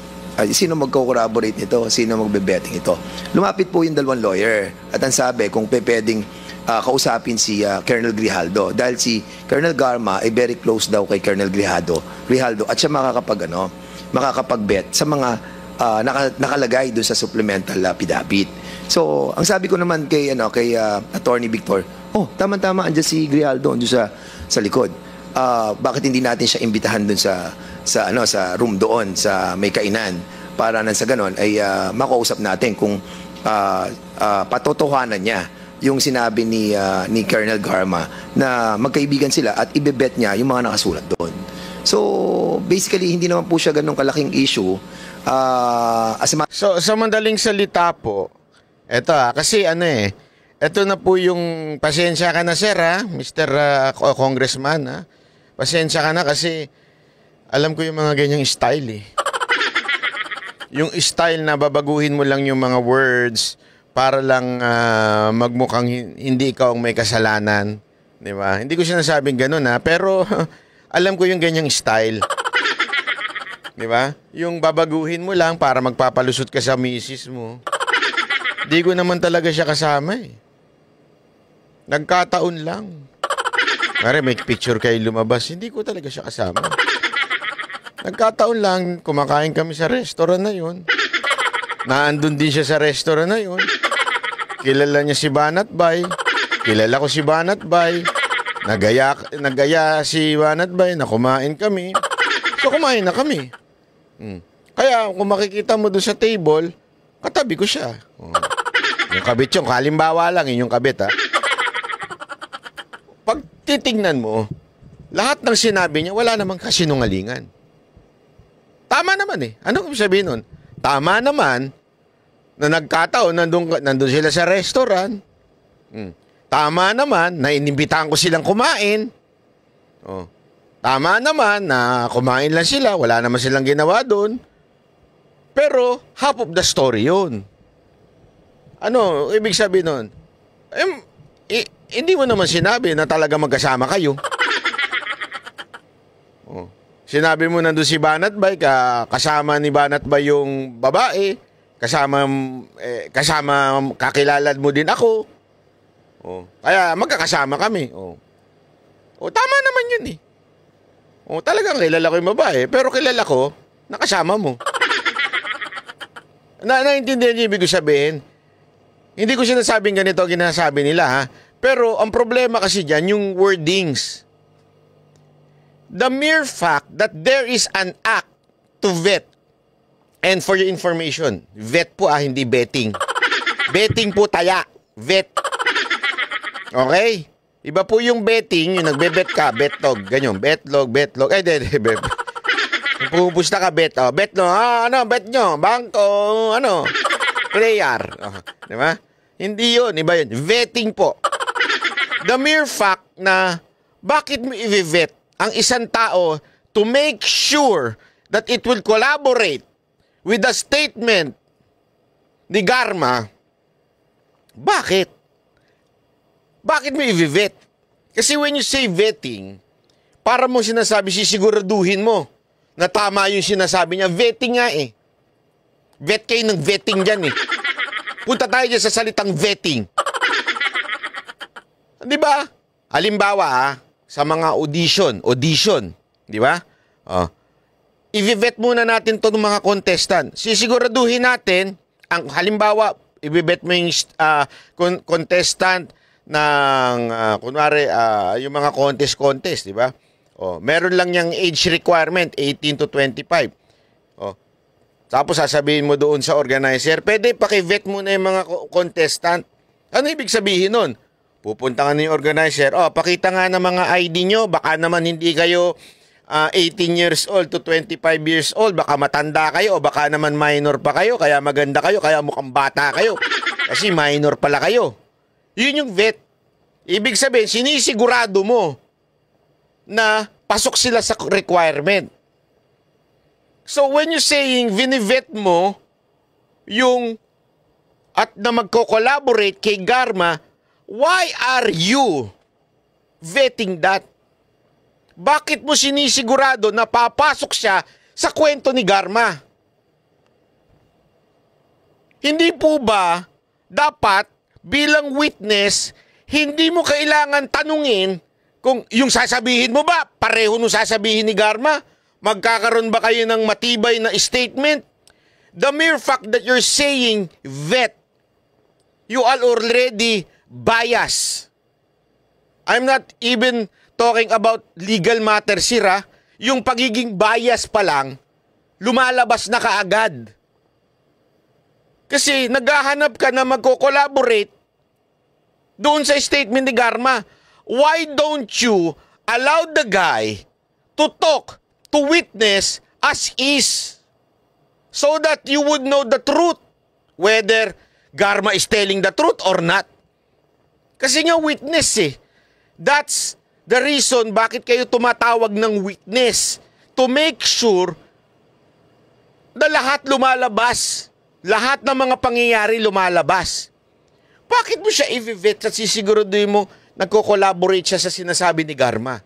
sino magko-corroborate nito? Sino magbe-betting ito? Lumapit po yung dalawang lawyer. At ang sabi, kung pwedeng kausapin si Colonel Grijaldo. Dahil si Colonel Garma ay very close daw kay Colonel Grijaldo. At siya makakapag-bet sa mga nakalagay doon sa supplemental affidavit. So, ang sabi ko naman kay Attorney Victor, tama-tama, andyan si Grijaldo andyan sa likod. Bakit hindi natin siya imbitahan doon sa room doon sa may kainan para nang sa ganon ay makausap natin kung patotohanan niya yung sinabi ni Colonel Garma na magkaibigan sila at ibebet niya yung mga nakasulat doon. So, basically, hindi naman po siya ganong kalaking issue. So, sa madaling salita po, eto kasi eto na po yung pasensya ka na sir Mr. Congressman pasensya ka na kasi alam ko yung mga ganyang style yung style na babaguhin mo lang yung mga words para lang magmukhang hindi ikaw ang may kasalanan, di ba? Hindi ko sinasabing ganun pero alam ko yung ganyang style. Di ba? Yung babaguhin mo lang para magpapalusot ka sa misis mo. Di ko naman talaga siya kasama Nagkataon lang. Mare, may picture kayo lumabas. Hindi ko talaga siya kasama. Nagkataon lang, kumakain kami sa restaurant na yun. Naandun din siya sa restaurant na yun. Kilala niya si Banat Bay. Kilala ko si Banat Bay. Nagaya si Banat Bay na kumain kami. So kumain na kami. Kaya kung makikita mo doon sa table, katabi ko siya. Yung kabit yung halimbawa lang yung kabit Pag titingnan mo, lahat ng sinabi niya wala namang kasinungalingan. Tama naman Anong sabihin nun? Tama naman na nagkataon nandun sila sa restaurant. Tama naman na inimbitahan ko silang kumain. Tama naman na kumain lang sila, wala naman silang ginawa doon. Pero half of the story yun. Ano ibig sabihin nun? Hindi mo naman sinabi na talaga magkasama kayo. Sinabi mo nandun si Banat Bay, kasama ni Banat Bay yung babae, kasama kakilala mo din ako. Kaya magkakasama kami. Tama naman yun talagang kilala ko yung babae, pero kilala ko, nakasama mo. Naintindihan niyo ibig sabihin? Hindi ko sinasabing ganito ang ginasabi nila Pero ang problema kasi dyan, yung wordings. The mere fact that there is an act to vet. And for your information, vet po hindi betting. Betting po taya. Vet. Okay? Iba po yung betting, yung nagbe-bet ka, betlog, ganyan, betlog. Ay, bet. Pupusta ka, bet. Bet no, bet nyo, bangko, player. Di ba? Hindi yun, iba yun. Vetting po. The mere fact na bakit mo i-vet ang isang tao to make sure that it will collaborate with the statement ni Garma. Bakit? Bakit mo i-vet? Kasi when you say vetting, para mo sinasabi, sisiguraduhin mo na tama yung sinasabi niya. Vetting nga Vet kayo ng vetting dyan Punta tayo dyan sa salitang vetting. Di ba? Halimbawa sa mga audition, di ba? I-vet muna natin to ng mga contestant. Sisiguraduhin natin, ang halimbawa, i-vet mo yung contestant ng, kunwari, yung mga contest, di ba? Meron lang yung age requirement, 18 to 25. Tapos sasabihin mo doon sa organizer, pwede paki-vet muna yung mga contestant. Ano ibig sabihin nun? Pupunta nga yung organizer, pakita nga ng mga ID nyo, baka naman hindi kayo 18 years old to 25 years old, baka matanda kayo, o baka naman minor pa kayo, kaya maganda kayo, kaya mukhang bata kayo. Kasi minor pala kayo. Yun yung vet. Ibig sabihin, sinisigurado mo na pasok sila sa requirement. So when you're saying vinivet mo yung at na magko-collaborate kay Garma, why are you vetting that? Bakit mo sinisigurado na papasok siya sa kwento ni Garma. Hindi po ba dapat bilang witness, hindi mo kailangan tanungin kung yung sasabihin mo ba, pareho nung sasabihin ni Garma? Magkakaroon ba kayo ng matibay na statement? The mere fact that you're saying vet, you are already biased. I'm not even talking about legal matters here. Yung pagiging bias pa lang, lumalabas na kaagad. Kasi naghahanap ka na magko-collaborate doon sa statement ni Garma. Why don't you allow the guy to talk, to witness as is? So that you would know the truth. Whether Garma is telling the truth or not. Kasi nga witness eh. That's the reason bakit kayo tumatawag ng witness. To make sure na lahat lumalabas. Lahat ng mga pangyayari lumalabas. Bakit mo siya i-vet at sisiguraduhin mo nagko-collaborate siya sa sinasabi ni Garma?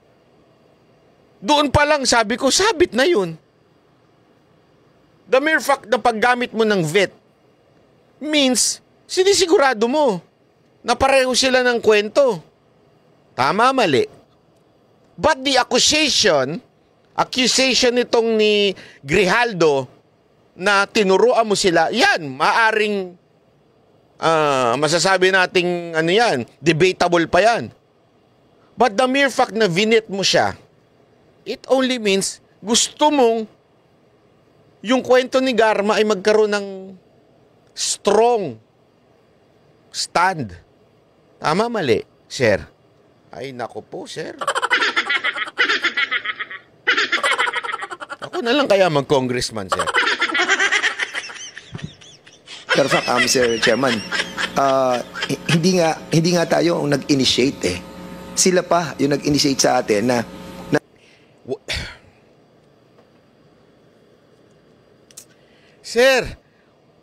Doon pa lang sabi ko, sabit na yun. The mere fact na paggamit mo ng vet means sinisigurado mo na pareho sila ng kwento. Tama, mali. But the accusation nitong ni Grijaldo na tinuruan mo sila, yan, maaring masasabi nating ano yan, debatable pa yan. But the mere fact na vinet mo siya, it only means gusto mong yung kwento ni Garma ay magkaroon ng strong stand. Tama, mali, sir? Ay, nako po, sir. Ako na lang kaya mag-congressman, sir. Pero Sir Chairman, hindi nga tayo ang nag-initiate eh. Sila pa yung nag-initiate sa atin na Sir,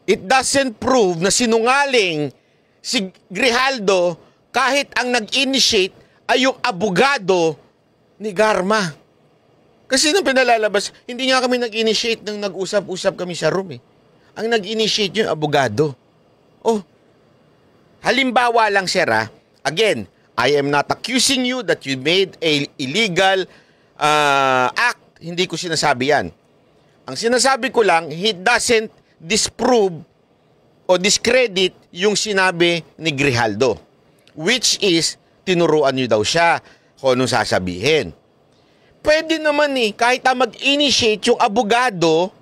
it doesn't prove na sinungaling si Grijaldo kahit ang nag-initiate ay yung abogado ni Garma. Kasi nung pinalalabas, hindi nga kami nag-initiate nang nag-usap-usap kami sa room eh. Ang nag-initiate yung abogado. Oh, halimbawa lang, sir, again, I am not accusing you that you made a illegal act. Hindi ko sinasabi yan. Ang sinasabi ko lang, it doesn't disprove o discredit yung sinabi ni Grijaldo. Which is, tinuruan nyo daw siya kung anong sasabihin. Pwede naman kahit mag-initiate yung abogado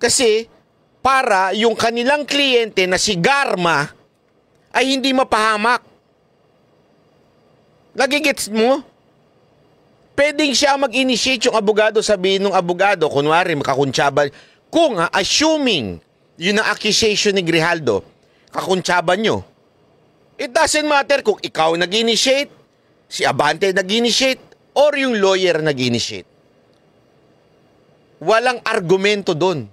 kasi para yung kanilang kliyente na si Garma ay hindi mapahamak. Nagigets mo? Pwedeng siya mag-initiate yung abogado, sabihin ng abogado, kunwari makakuntsaba. Kung assuming yun ang accusation ni Grijaldo, kakuntsaban nyo. It doesn't matter kung ikaw nag-initiate, si Abante nag-initiate, or yung lawyer nag-initiate. Walang argumento doon.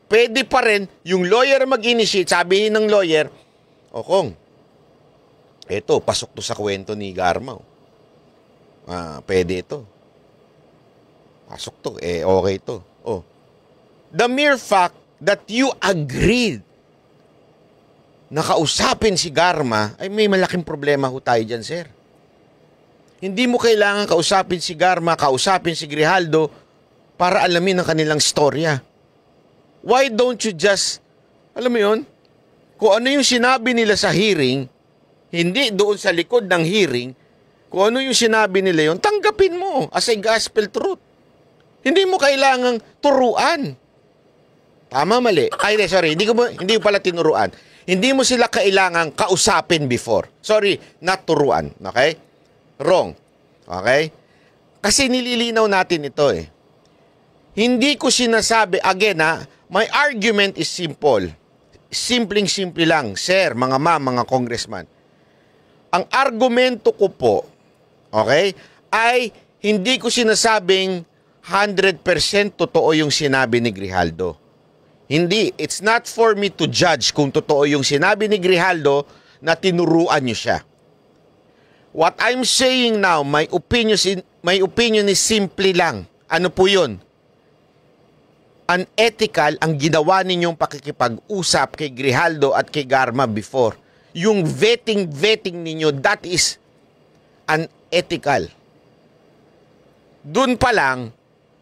Pwede pa rin yung lawyer mag-initiate, sabihin ng lawyer, o kung, eto, pasok to sa kwento ni Garma. Pwede ito. Pasok to, okay to. Oh. The mere fact that you agreed na kausapin si Garma, ay may malaking problema ho tayo dyan, sir. Hindi mo kailangan kausapin si Garma, kausapin si Grijaldo para alamin ang kanilang storya. Why don't you just, alam mo yun, kung ano yung sinabi nila sa hearing, hindi doon sa likod ng hearing, kung ano yung sinabi nila yun, tanggapin mo as a gospel truth. Hindi mo kailangang turuan. Tama, mali. Ay, sorry, hindi ko pala tinuruan. Hindi mo sila kailangang kausapin before. Sorry, not turuan. Okay? Wrong. Okay? Kasi nililinaw natin ito eh. Hindi ko sinasabi, again my argument is simple. Simpleng-simple lang. Sir, mga ma'am, mga congressman. Ang argumento ko po, okay, ay hindi ko sinasabing 100% totoo yung sinabi ni Grijaldo. Hindi. It's not for me to judge kung totoo yung sinabi ni Grijaldo na tinuruan niyo siya. What I'm saying now, my opinion is simple lang. Ano po yun? unethical ang ginawa ninyong pakikipag-usap kay Grijaldo at kay Garma before. Yung vetting ninyo, that is unethical. Doon pa lang,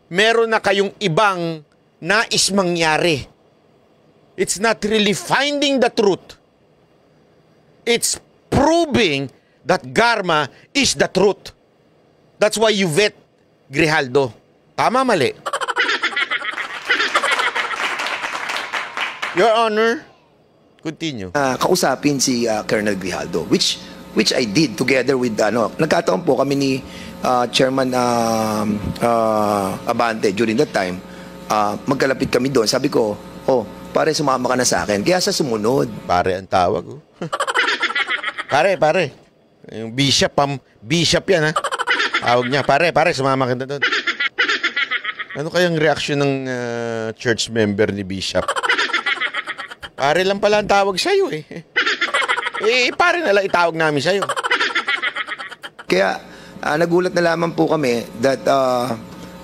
meron na kayong ibang nais mangyari. It's not really finding the truth. It's proving that Garma is the truth. That's why you vet Grijaldo. Tama, mali? Your Honor, continue. Kausapin si Colonel Grijaldo, which I did together with, nagkataon po kami ni Chairman Abante during that time. Magkalapit kami doon. Sabi ko, pare, sumama ka na sa akin. Kaya sa sumunod. Pare ang tawag, oh. Pare. Yung bishop yan, ha? Tawag niya, pare, sumama ka na doon. Ano kayang reaksyon ng church member ni Bishop? Pare lang pala ang tawag sa'yo, eh. Pare na lang itawag namin sa'yo. Kaya, nagulat na lamang po kami that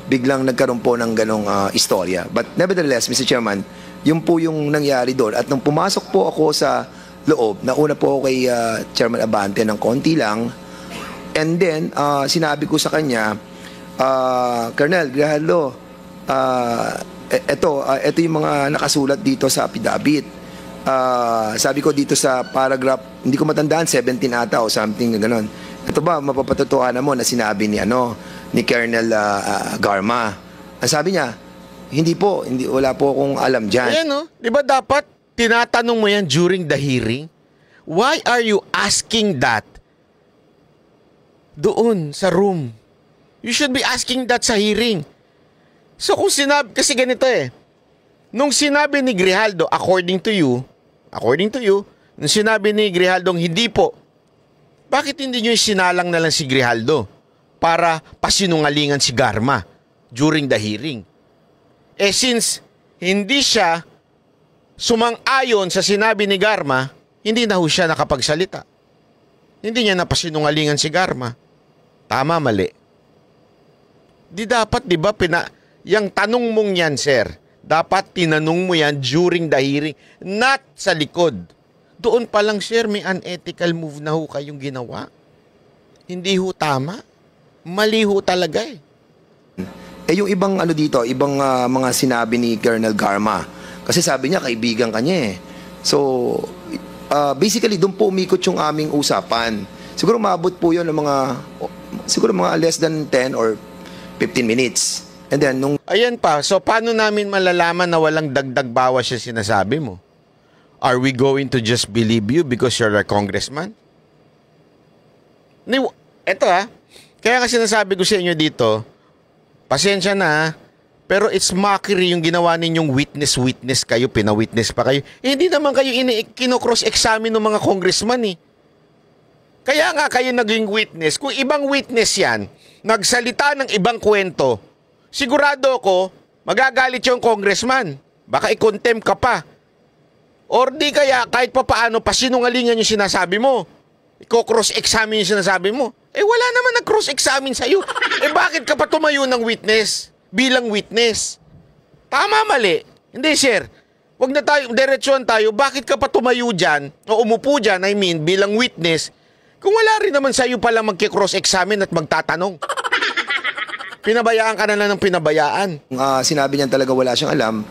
biglang nagkaroon po ng ganong istorya. But nevertheless, Mr. Chairman, yun po yung nangyari doon. At nung pumasok po ako sa loob, nauna po ako kay Chairman Abante ng konti lang. And then, sinabi ko sa kanya, Colonel Grijaldo, ito yung mga nakasulat dito sa affidavit. Sabi ko dito sa paragraph, hindi ko matandaan, 17 ata o something gano'n. Ito ba, mapapatutuhanan mo na sinabi ni Colonel Garma? Ang sabi niya, wala po akong alam dyan. Ayan, no? Di ba dapat tinatanong mo yan during the hearing? Why are you asking that doon sa room? You should be asking that sa hearing. So kung kasi ganito nung sinabi ni Grijaldo, according to you, nung sinabi ni Grijaldo hindi po, bakit hindi nyo sinalang na lang si Grijaldo para pasinungalingan si Garma during the hearing? Since hindi siya sumang-ayon sa sinabi ni Garma, hindi na ho siya nakapagsalita. Hindi niya napasinungalingan si Garma. Tama, mali? Di dapat, di ba, yung tanong mong yan, sir, dapat tinanong mo yan during the hearing, not sa likod. Doon pa lang, sir, may unethical move na ho kayong ginawa. Hindi ho tama. Mali ho talaga yung ibang ibang mga sinabi ni Colonel Garma. Kasi sabi niya, kaibigan kanya So, basically, doon po umikot yung aming usapan. Siguro maabot po yun ng mga less than 10 or 15 minutes. And then, Ayan pa, so paano namin malalaman na walang dagdag bawas yung sinasabi mo? Are we going to just believe you because you're a congressman? Eto kaya nga sinasabi ko sa inyo dito, pasensya na pero it's mockery yung ginawa ninyong witness kayo, pinawitness pa kayo. Hindi naman kayo kino-cross-examine ng mga congressman Kaya nga kayo naging witness. Kung ibang witness yan, nagsalita ng ibang kwento, sigurado ako, magagalit yung congressman. Baka i-contempt ka pa. Or di kaya kahit pa paano pasinungalingan yung sinasabi mo. Iko-cross-examine yung sinasabi mo. Wala naman nag-cross-examine sa'yo. Bakit ka pa tumayo ng witness? Bilang witness? Tama, mali? Hindi, sir. Huwag na tayo, diretsyon tayo. Bakit ka pa tumayo dyan, o umupo dyan, bilang witness, kung wala rin naman sa'yo pala magki-cross-examine at magtatanong? Pinabayaan ka na lang ng pinabayaan. Sinabi niya talaga wala siyang alam,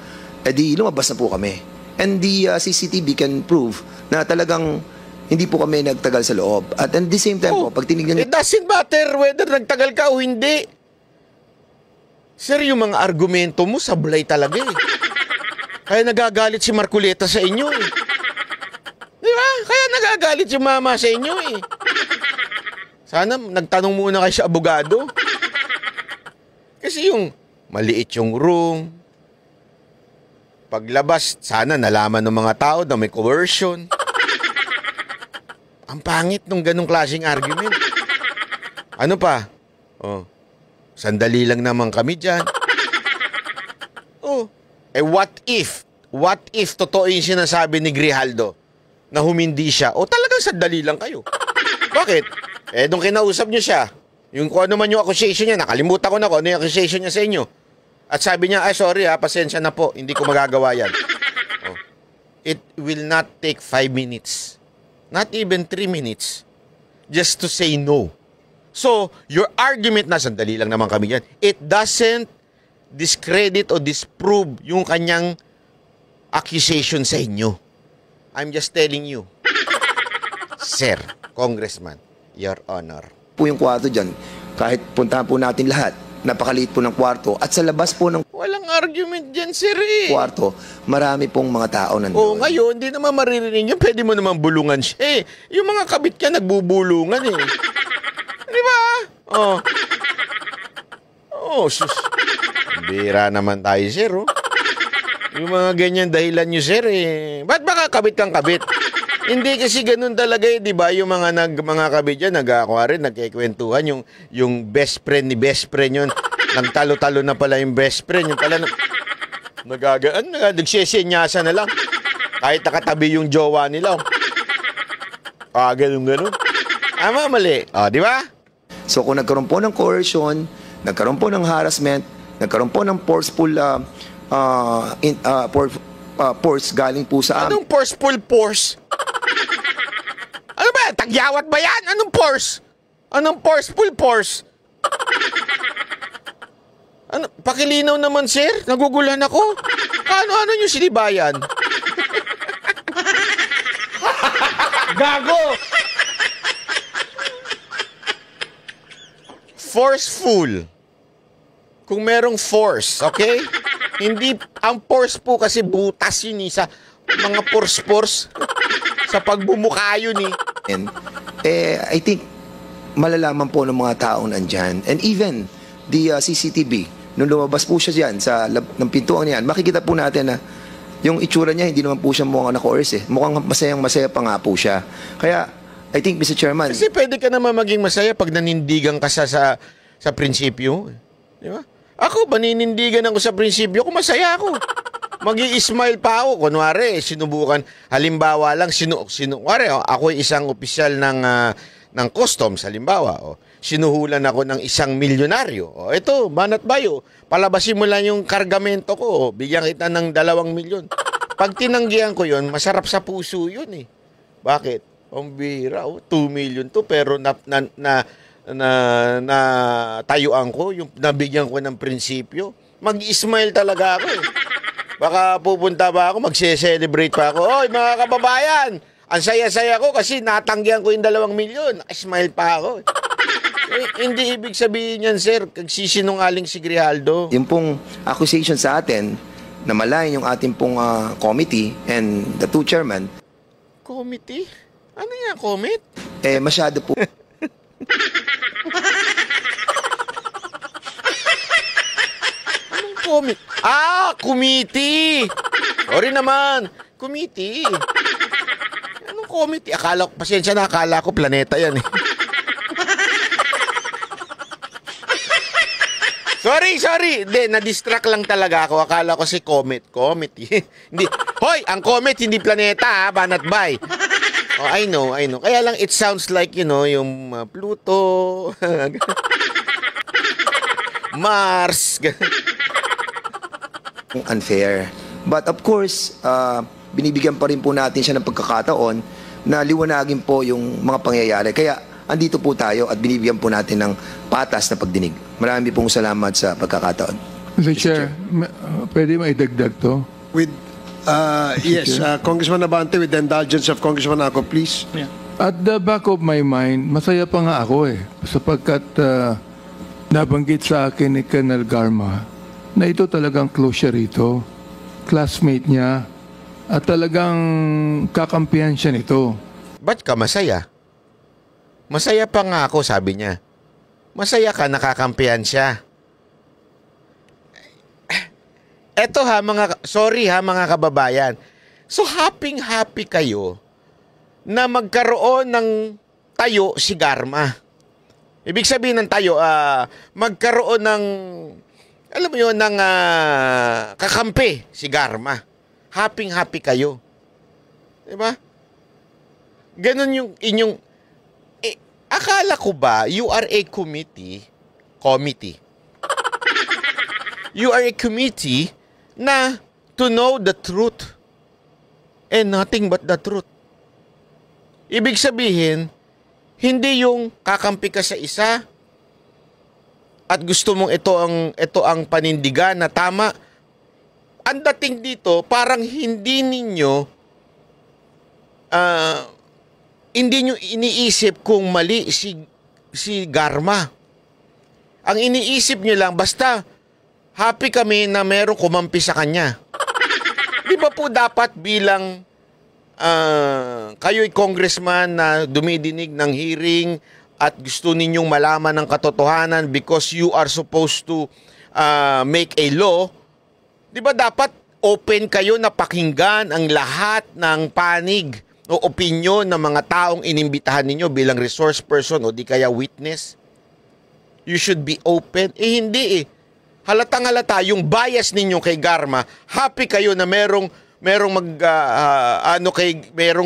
di lumabas na po kami. And the CCTV can prove na talagang hindi po kami nagtagal sa loob. At at the same time po, pag tinignan it doesn't matter whether nagtagal ka o hindi. Sir, yung mga argumento mo, sablay talaga Kaya nagagalit si Marcoleta sa inyo Di ba? Kaya nagagalit si mama sa inyo Sana nagtanong muna kayo sa abogado. Kasi yung maliit yung room, paglabas, sana nalaman ng mga tao na may coercion. Ang pangit nung ganong klaseng argument. Ano pa? Sandali lang naman kami dyan. What if totoo yung sinasabi ni Grijaldo na humindi siya? Talagang sandali lang kayo. Bakit? Nung kinausap niyo siya, yung kung ano man yung accusation niya, nakalimutan ko na kung ano yung accusation niya sa inyo. At sabi niya, ay sorry pasensya na po, hindi ko magagawa yan. Oh. It will not take 5 minutes. Not even 3 minutes. Just to say no. So, your argument na, sandali lang naman kami yan, it doesn't discredit o disprove yung kanyang accusation sa inyo. I'm just telling you. Sir, Congressman, Your Honor. Po yung kwarto dyan, kahit puntahan po natin lahat, napakaliit po ng kwarto, at sa labas po ng Walang argument dyan, sir eh. kwarto, marami pong mga tao nandun. Oo, ngayon, hindi naman maririnig yun. Pwede mo naman bulungan siya eh. Yung mga kabit ka, nagbubulungan eh. Di ba? Oh. Oh, sus. Bira naman tayo, sir, oh. Yung mga ganyan dahilan nyo, sir, eh. Ba't baka kabit kang kabit? Hindi kasi ganun talaga eh, di ba? Yung mga kabit dyan, nagkikwentuhan, yung best friend ni best friend yun. Nagtalo-talo na pala yung best friend. Yung pala, nagsisenyasa na lang. Kahit nakatabi yung jowa nila. Ganun. Mali. Di ba? So kung nagkaroon po ng coercion, nagkaroon po ng harassment, nagkaroon po ng forceful force galing po sa Anong forceful force? Ano ba? Tagyawat ba yan? Anong force? Anong forceful force? Ano? Pakilinaw naman, sir. Naguguluhan ako. Ano yung sinibayan? Gago! Forceful. Kung merong force, okay? Hindi, ang force po kasi butas yun sa mga force sa pagbumuka yun I think malalaman po ng mga taong nandyan. And even the CCTV, nung lumabas po siya dyan sa ng pintuan niyan, makikita po natin na yung itsura niya, hindi naman po siya mukhang na-coerce eh. Mukhang masayang-masaya pa nga po siya. Kaya, I think, Mr. Chairman... Kasi pwede ka naman maging masaya pag nanindigan ka sa prinsipyo. Di ba? Ako, baninindigan ako sa prinsipyo ko, masaya ako. Magi-smile pa ako. Kunwari, sinubukan. Halimbawa lang, kunwari, ako isang opisyal ng customs, halimbawa. Sinuhulan ako ng isang milyonaryo. Ito, banat bayo. Palabasin mo lang yung kargamento ko. Bigyan kita ng 2 milyon. Pag tinanggihan ko yun, masarap sa puso yun eh. Bakit? Ang bira, 2 million to, pero tayuan ko, yung nabigyan ko ng prinsipyo. Mag-smile talaga ako eh. Baka pupunta ba ako, magse-celebrate pa ako. Oy, mga kababayan, ang saya-saya ko kasi natanggihan ko yung 2 milyon. Smile pa ako. Hindi ibig sabihin yan, sir, kagsisinungaling si Grijaldo. Yung pong accusation sa atin, na malayan yung ating pong committee and the 2 chairman. Committee? Ano yan, commit? Masyado po. Anong commit? Committee! Sorry naman. Committee. Anong committee? Pasensya na, akala ko planeta yan eh. Sorry. Hindi, na-distract lang talaga ako. Akala ko si committee. Hindi. Hoy, ang comet hindi planeta banat bay. I know. Kaya lang it sounds like, yung Pluto, Mars. Unfair. But of course, binibigyan pa rin po natin siya ng pagkakataon na liwanagin po yung mga pangyayari. Kaya andito po tayo at binibigyan po natin ng patas na pagdinig. Marami pong salamat sa pagkakataon. Mr. Chair, pwede maidagdag to? With yes, Congressman Abante, with the indulgence of Congressman Ako, please. Yeah. At the back of my mind, masaya pa nga ako sapagkat nabanggit sa akin ni Colonel Garma na ito talagang close siya rito, classmate niya, at talagang kakampihan siya nito. Ba't ka masaya? Masaya pa nga ako, sabi niya. Masaya ka, nakakampihan siya. Eto mga kababayan. So happy kayo na magkaroon ng tayo si Garma. Ibig sabihin ng tayo, magkaroon ng, alam mo yun, ng kakampi si Garma. Happy kayo. Diba? Ganun yung inyong, akala ko ba, you are a committee. You are a committee na to know the truth and nothing but the truth. Ibig sabihin, hindi yung kakampi ka sa isa at gusto mong ito ang panindigan na tama. Ang dating dito, parang hindi ninyo iniisip kung mali si Garma. Ang iniisip nyo lang, basta happy kami na merong kumampi sa kanya. Di ba po dapat bilang kayo'y congressman na dumidinig ng hearing at gusto ninyong malaman ng katotohanan because you are supposed to make a law, di ba dapat open kayo na pakinggan ang lahat ng panig o opinyon ng mga taong inimbitahan ninyo bilang resource person o di kaya witness? You should be open. Hindi eh. Halatang-halata yung bias ninyo kay Garma, happy kayo na merong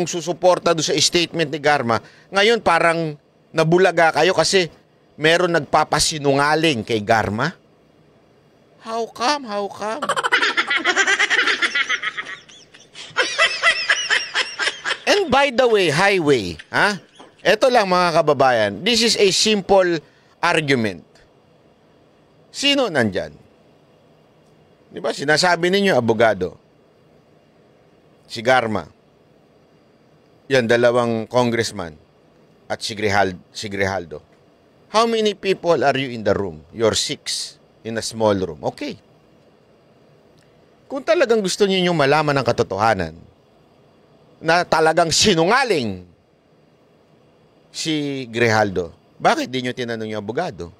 susuporta do sa statement ni Garma. Ngayon parang nabulaga kayo kasi meron nagpapasinungaling kay Garma. How come? And by the way, highway, ha? Ito lang mga kababayan, this is a simple argument. Sino nandyan? Di ba sinasabi ninyo abogado? Si Garma. Yan, dalawang congressman at si Grijaldo. How many people are you in the room? You're 6 in a small room. Okay. Kung talagang gusto niyo malaman ang katotohanan na talagang sinungaling si Grijaldo, bakit di nyo tinanong yung abogado?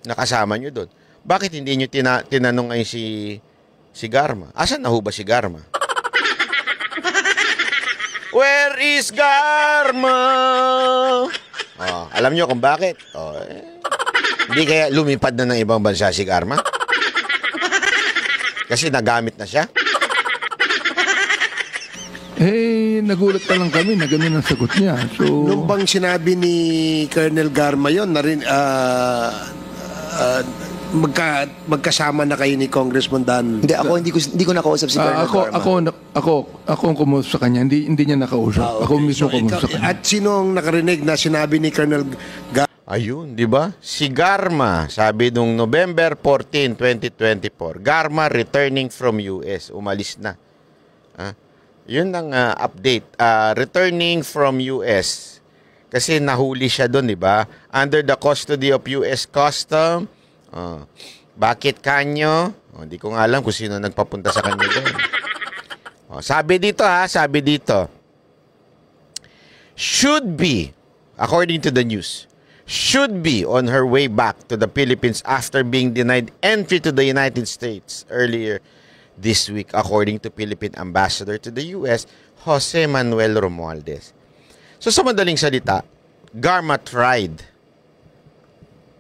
Nakasama nyo doon. Bakit hindi nyo tinanong ngayon si Garma? Asan na ho ba si Garma? Where is Garma? Oh, alam nyo kung bakit? Oh, hindi kaya lumipad na ng ibang bansa si Garma? Kasi nagamit na siya? Nagulat pa lang kami na ganun ang sagot niya. So, nung bang sinabi ni Colonel Garma yun, magkasama na kayo ni Congressman Dan? Hindi ko nakausap si Colonel Garma. Ako ang kumuusap sa kanya, hindi niya nakausap. Ako mismo kumuusap sa kanya. At sino ang nakarinig na sinabi ni Colonel Garma? Ayun, di ba? Si Garma, sabi nung November 14, 2024, Garma returning from US, umalis na. Yun ang update. Returning from US. Kasi nahuli siya doon, di ba? Under the custody of US Custom. Bakit kanyo? Hindi ko nga alam kung sino nagpapunta sa kanya doon. Sabi dito, should be, according to the news, should be on her way back to the Philippines after being denied entry to the United States earlier this week, according to Philippine Ambassador to the U.S., Jose Manuel Romualdez. So sa madaling salita, Garma tried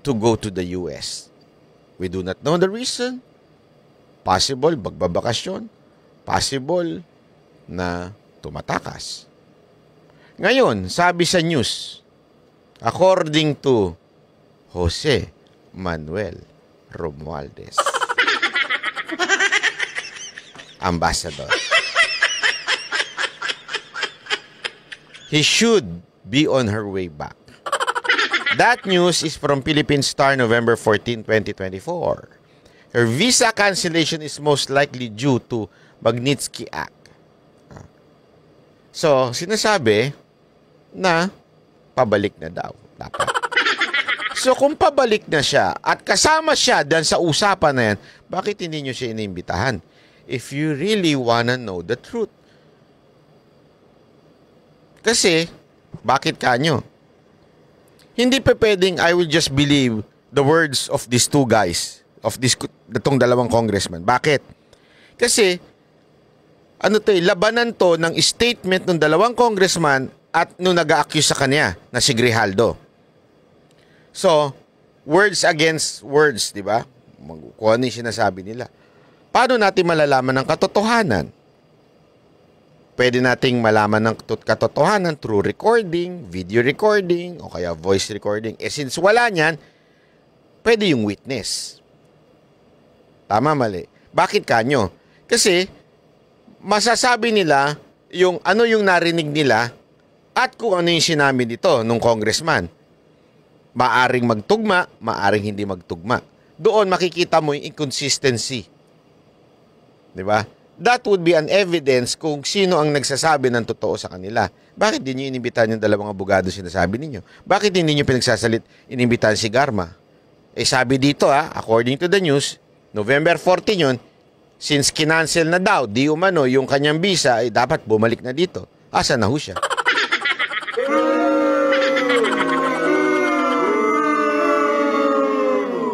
to go to the U.S. We do not know the reason. Possible, magbabakasyon. Possible na tumatakas. Ngayon, sabi sa news, according to Jose Manuel Romualdez, Ambassador, he should be on her way back. That news is from Philippine Star, November 14, 2024. Her visa cancellation is most likely due to Magnitsky Act. So, sinasabi na pabalik na daw. Dapat. So, kung pabalik na siya at kasama siya dyan sa usapan na yan, bakit hindi nyo siya inimbitahan? If you really wanna know the truth. Kasi, bakit kanyo? Hindi pa pwedeng I will just believe the words of these two guys, of itong dalawang congressman. Bakit? Kasi, labanan to ng statement ng dalawang congressman at nung nag-a-accuse sa kanya na si Grijaldo. So, words against words, di ba? Kung ano yung sinasabi nila. Paano natin malalaman ng katotohanan? Pwede nating malaman ng katotohanan through recording, video recording, o kaya voice recording. Since wala niyan, pwede yung witness. Tama, mali. Bakit kanyo? Kasi, masasabi nila yung ano yung narinig nila at kung ano yung sinabi nito nung congressman. Maaring magtugma, maaring hindi magtugma. Doon makikita mo yung inconsistency. Di ba? That would be an evidence kung sino ang nagsasabi ng totoo sa kanila. Bakit di nyo inimbitahan yung dalawang abogado sinasabi ninyo? Bakit hindi nyo inimbitahan si Garma? Eh sabi dito according to the news, November 14 yun, since kinancel na daw, di umano yung kanyang visa, ay dapat bumalik na dito. Asa na ho siya?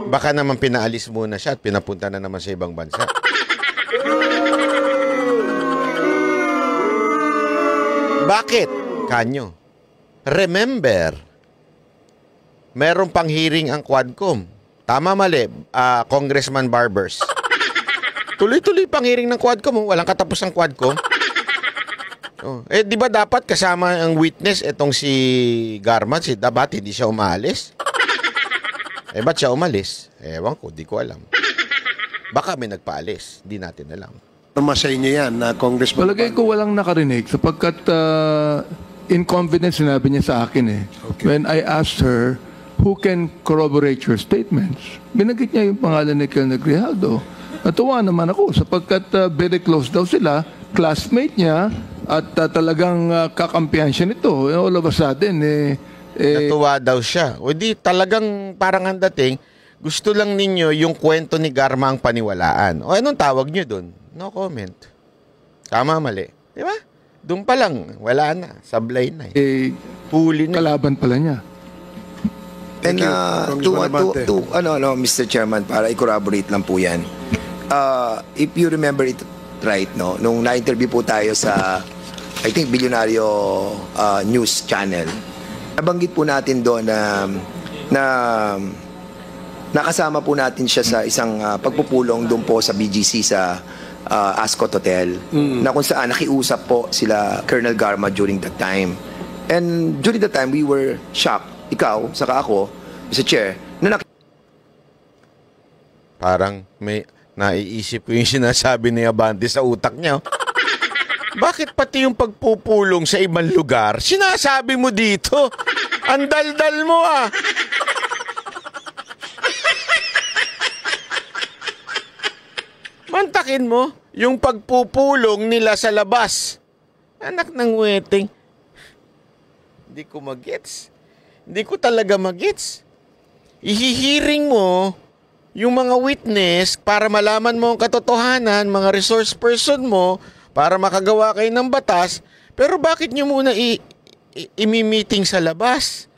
Baka naman pinaalis muna siya at pinapunta na naman sa ibang bansa. Bakit? Kanyo. Remember, meron pang hearing ang Quadcom. Tama, mali, Congressman Barbers. Tuloy-tuloy pang hearing ng Quadcom. Walang katapos ang Quadcom. Di ba dapat kasama ang witness itong si Garma? Dapat hindi siya umalis? Ba't siya umalis? Ewan ko, di ko alam. Baka may nagpaalis. Di natin alam. Sa inyo yan, Congressman. Palagay ko walang nakarinig sapagkat in confidence sinabi niya sa akin Okay. When I asked her, who can corroborate your statements? Binanggit niya yung pangalan ni Colonel Grijaldo. Natuwa naman ako sapagkat very close daw sila, classmate niya, at talagang kakampihan siya nito. All of a sudden, natuwa daw siya. O di talagang parang ang dating, gusto lang ninyo yung kwento ni Garma ang paniwalaan. O anong tawag nyo dun? No comment. Tama, mali. Di ba? Doon pa lang, wala na. Sablay na Huli na. Kalaban pala niya. And Mr. Chairman, para i-corroborate lang po yan. If you remember it right, no, nung na-interview po tayo sa, I think, Bilyonaryo News Channel, nabanggit po natin doon na nakasama po natin siya sa isang pagpupulong doon po sa BGC sa Ascot Hotel, na kung saan nakiusap po sila Colonel Garma during that time. And during that time, we were shocked. Ikaw, saka ako, Mr. Chair, na parang may naiisip ko yung sinasabi ni Abante sa utak niya. Bakit pati yung pagpupulong sa ibang lugar, sinasabi mo dito? Ang daldal mo Mantakin mo yung pagpupulong nila sa labas. Anak ng weting. Hindi ko magets. Hindi ko talaga magets. Ihihiring mo yung mga witness para malaman mo ang katotohanan, mga resource person mo, para makagawa kayo ng batas, pero bakit nyo muna i-meeting sa labas?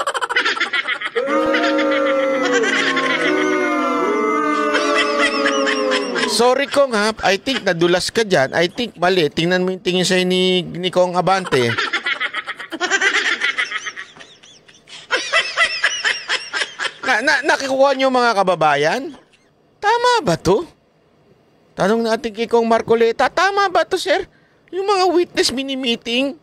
Sorry Kong I think nadulas ka dyan. I think mali. Tingnan mo yung tingin sa'yo ni Kong Abante. Nakikuha niyo mga kababayan? Tama ba to? Tanong natin kay Kong Marcoleta, tama ba to, sir? Yung mga witness mini-meeting?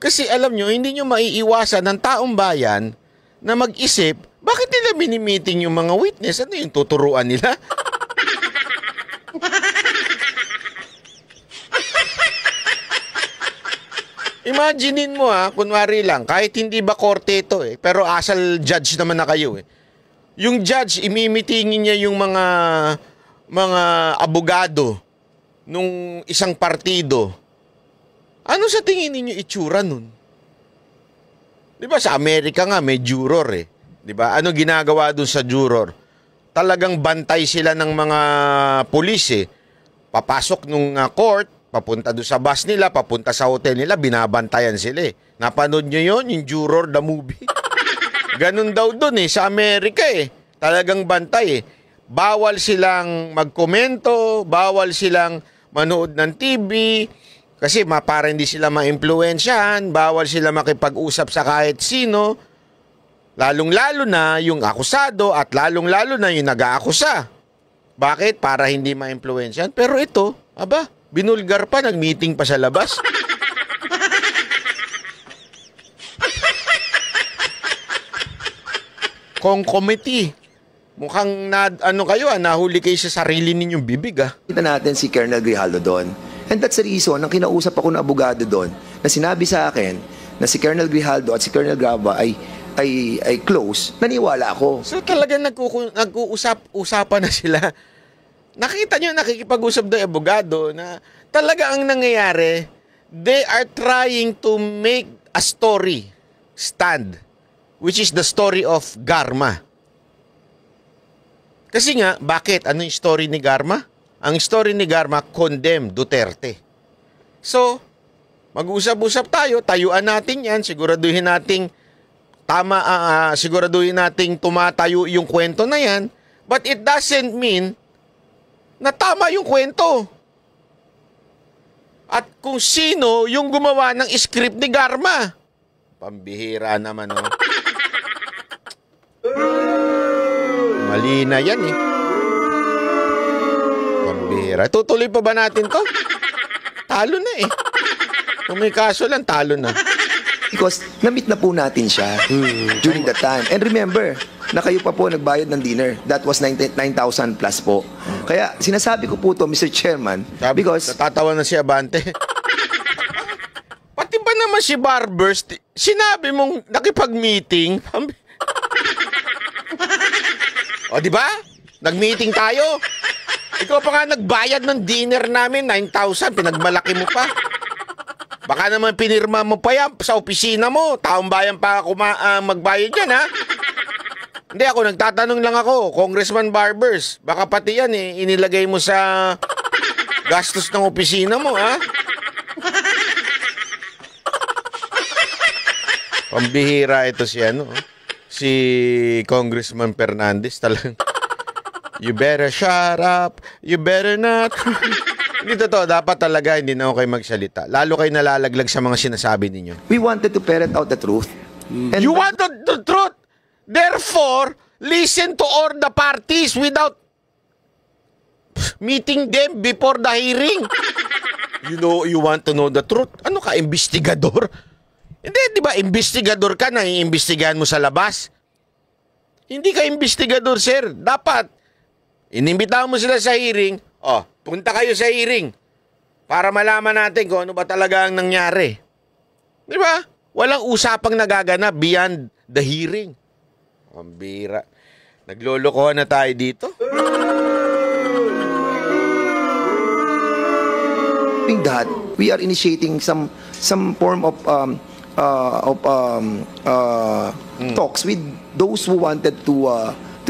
Kasi alam nyo, hindi nyo maiiwasan ng taong bayan na mag-isip, bakit nila mini-meeting yung mga witness? Ano yung tuturuan nila? Imaginein mo kunwari lang, kahit hindi ba korte ito pero asal judge naman na kayo Yung judge, imimitingin niya yung mga abogado nung isang partido. Ano sa tingin ninyo itsura nun? Di ba sa Amerika nga may juror Di ba? Ano ginagawa dun sa juror? Talagang bantay sila ng mga pulis Papasok nung court, papunta doon sa bus nila, papunta sa hotel nila, binabantayan sila Napanood nyo yun? Yung Juror, the movie? Ganun daw doon sa Amerika Talagang bantay Bawal silang magkomento, bawal silang manood ng TV, kasi para hindi sila ma-impluwensyahan, bawal sila makipag-usap sa kahit sino, lalong-lalo na yung akusado at lalong-lalo na yung nag-aakusa. Bakit? Para hindi ma-impluwensyahan. Pero ito, binulgar pa, nag-meeting pa sa labas. Kong committee. Mukhang nahuli kayo sa sarili ninyong bibig, ah. Kita natin si Colonel Grijaldo doon. And that's the reason, nang kinausap ako ng abogado doon, na sinabi sa akin na si Colonel Grijaldo at si Colonel Graba ay close, naniwala ako. So talagang nag-uusap-usapan na sila. Nakita nyo, nakikipag-usap ng abogado na talaga ang nangyayari, they are trying to make a story stand, which is the story of Garma. Kasi nga, bakit? Ano yung story ni Garma? Ang story ni Garma, condemn Duterte. So, mag-usap-usap tayo, tayuan natin yan, siguraduhin nating tumatayo yung kwento na yan, but it doesn't mean na tama yung kwento. At kung sino yung gumawa ng script ni Garma. Pambihira naman, oh. Mali na yan, eh. Pambihira. Tutuloy pa ba natin to? Talo na, eh. Kung may kaso lang, talo na. Because na-meet na po natin siya during that time. And remember, na kayo pa po nagbayad ng dinner. That was 9,000 plus po. Kaya sinasabi ko po to, Mr. Chairman, because... Natatawa na si Abante. Pati ba naman si Barbers, sinabi mong nakipag-meeting? O, di ba? Nag-meeting tayo. Ikaw pa nga nagbayad ng dinner namin, 9,000, pinagmalaki mo pa. Baka naman pinirma mo pa yan sa opisina mo. Taong bayan pa ako magbayad yan, ha? Hindi, ako nagtatanong lang ako, Congressman Barbers. Baka pati yan, inilagay mo sa gastos ng opisina mo, ha? Pambihira ito si Congressman Fernandez talagang. You better shut up, you better not. Hindi totoo, dapat talaga hindi na ako kayo magsalita. Lalo kayo nalalaglag sa mga sinasabi ninyo. We wanted to ferret out the truth. And you wanted the truth! Therefore, listen to all the parties without meeting them before the hearing. You want to know the truth? Ano ka, investigador? Hindi, di ba, investigador ka na, iimbestigahan mo sa labas. Hindi ka investigador, sir. Dapat, inimbitahan mo sila sa hearing, punta kayo sa hearing para malaman natin kung ano ba talaga ang nangyari. Di ba? Walang usapang nagaganap beyond the hearing. Ang bira. Naglolokohan na tayo dito. That we are initiating some form of talks with those who wanted to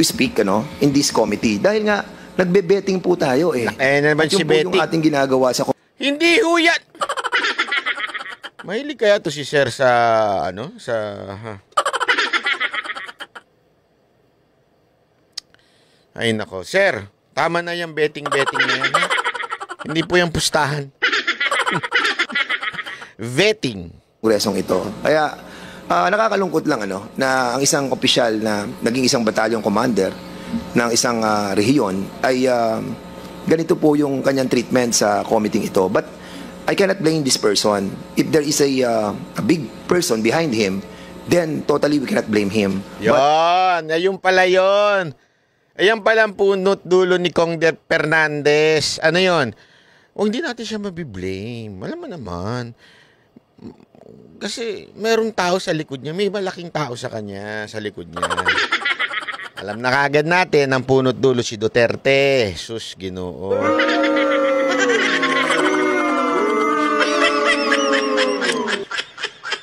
speak in this committee. Dahil nga nagbe-betting po tayo naman si betting. Yung ating ginagawa sa hindi ho yan. Mahilig kaya to si sir sa Ay nako, sir, tama na yung betting na yan. Hindi po yung pustahan. Vetting. Kongresong ito. Kaya nakakalungkot lang na ang isang opisyal na naging isang batalyon commander ng isang rehiyon ay ganito po yung kanyang treatment sa committee ito. But I cannot blame this person. If there is a big person behind him, then totally we cannot blame him. Ayun pala yun. Ayan pala ang punot dulo ni Congder Fernandez. Ano yun? Hindi natin siya mabiblame. Alam mo naman. Kasi merong tao sa likod niya. May malaking tao sa kanya, sa likod niya. Alam na kagad natin ang punot dulo si Duterte. Sus, Ginoo.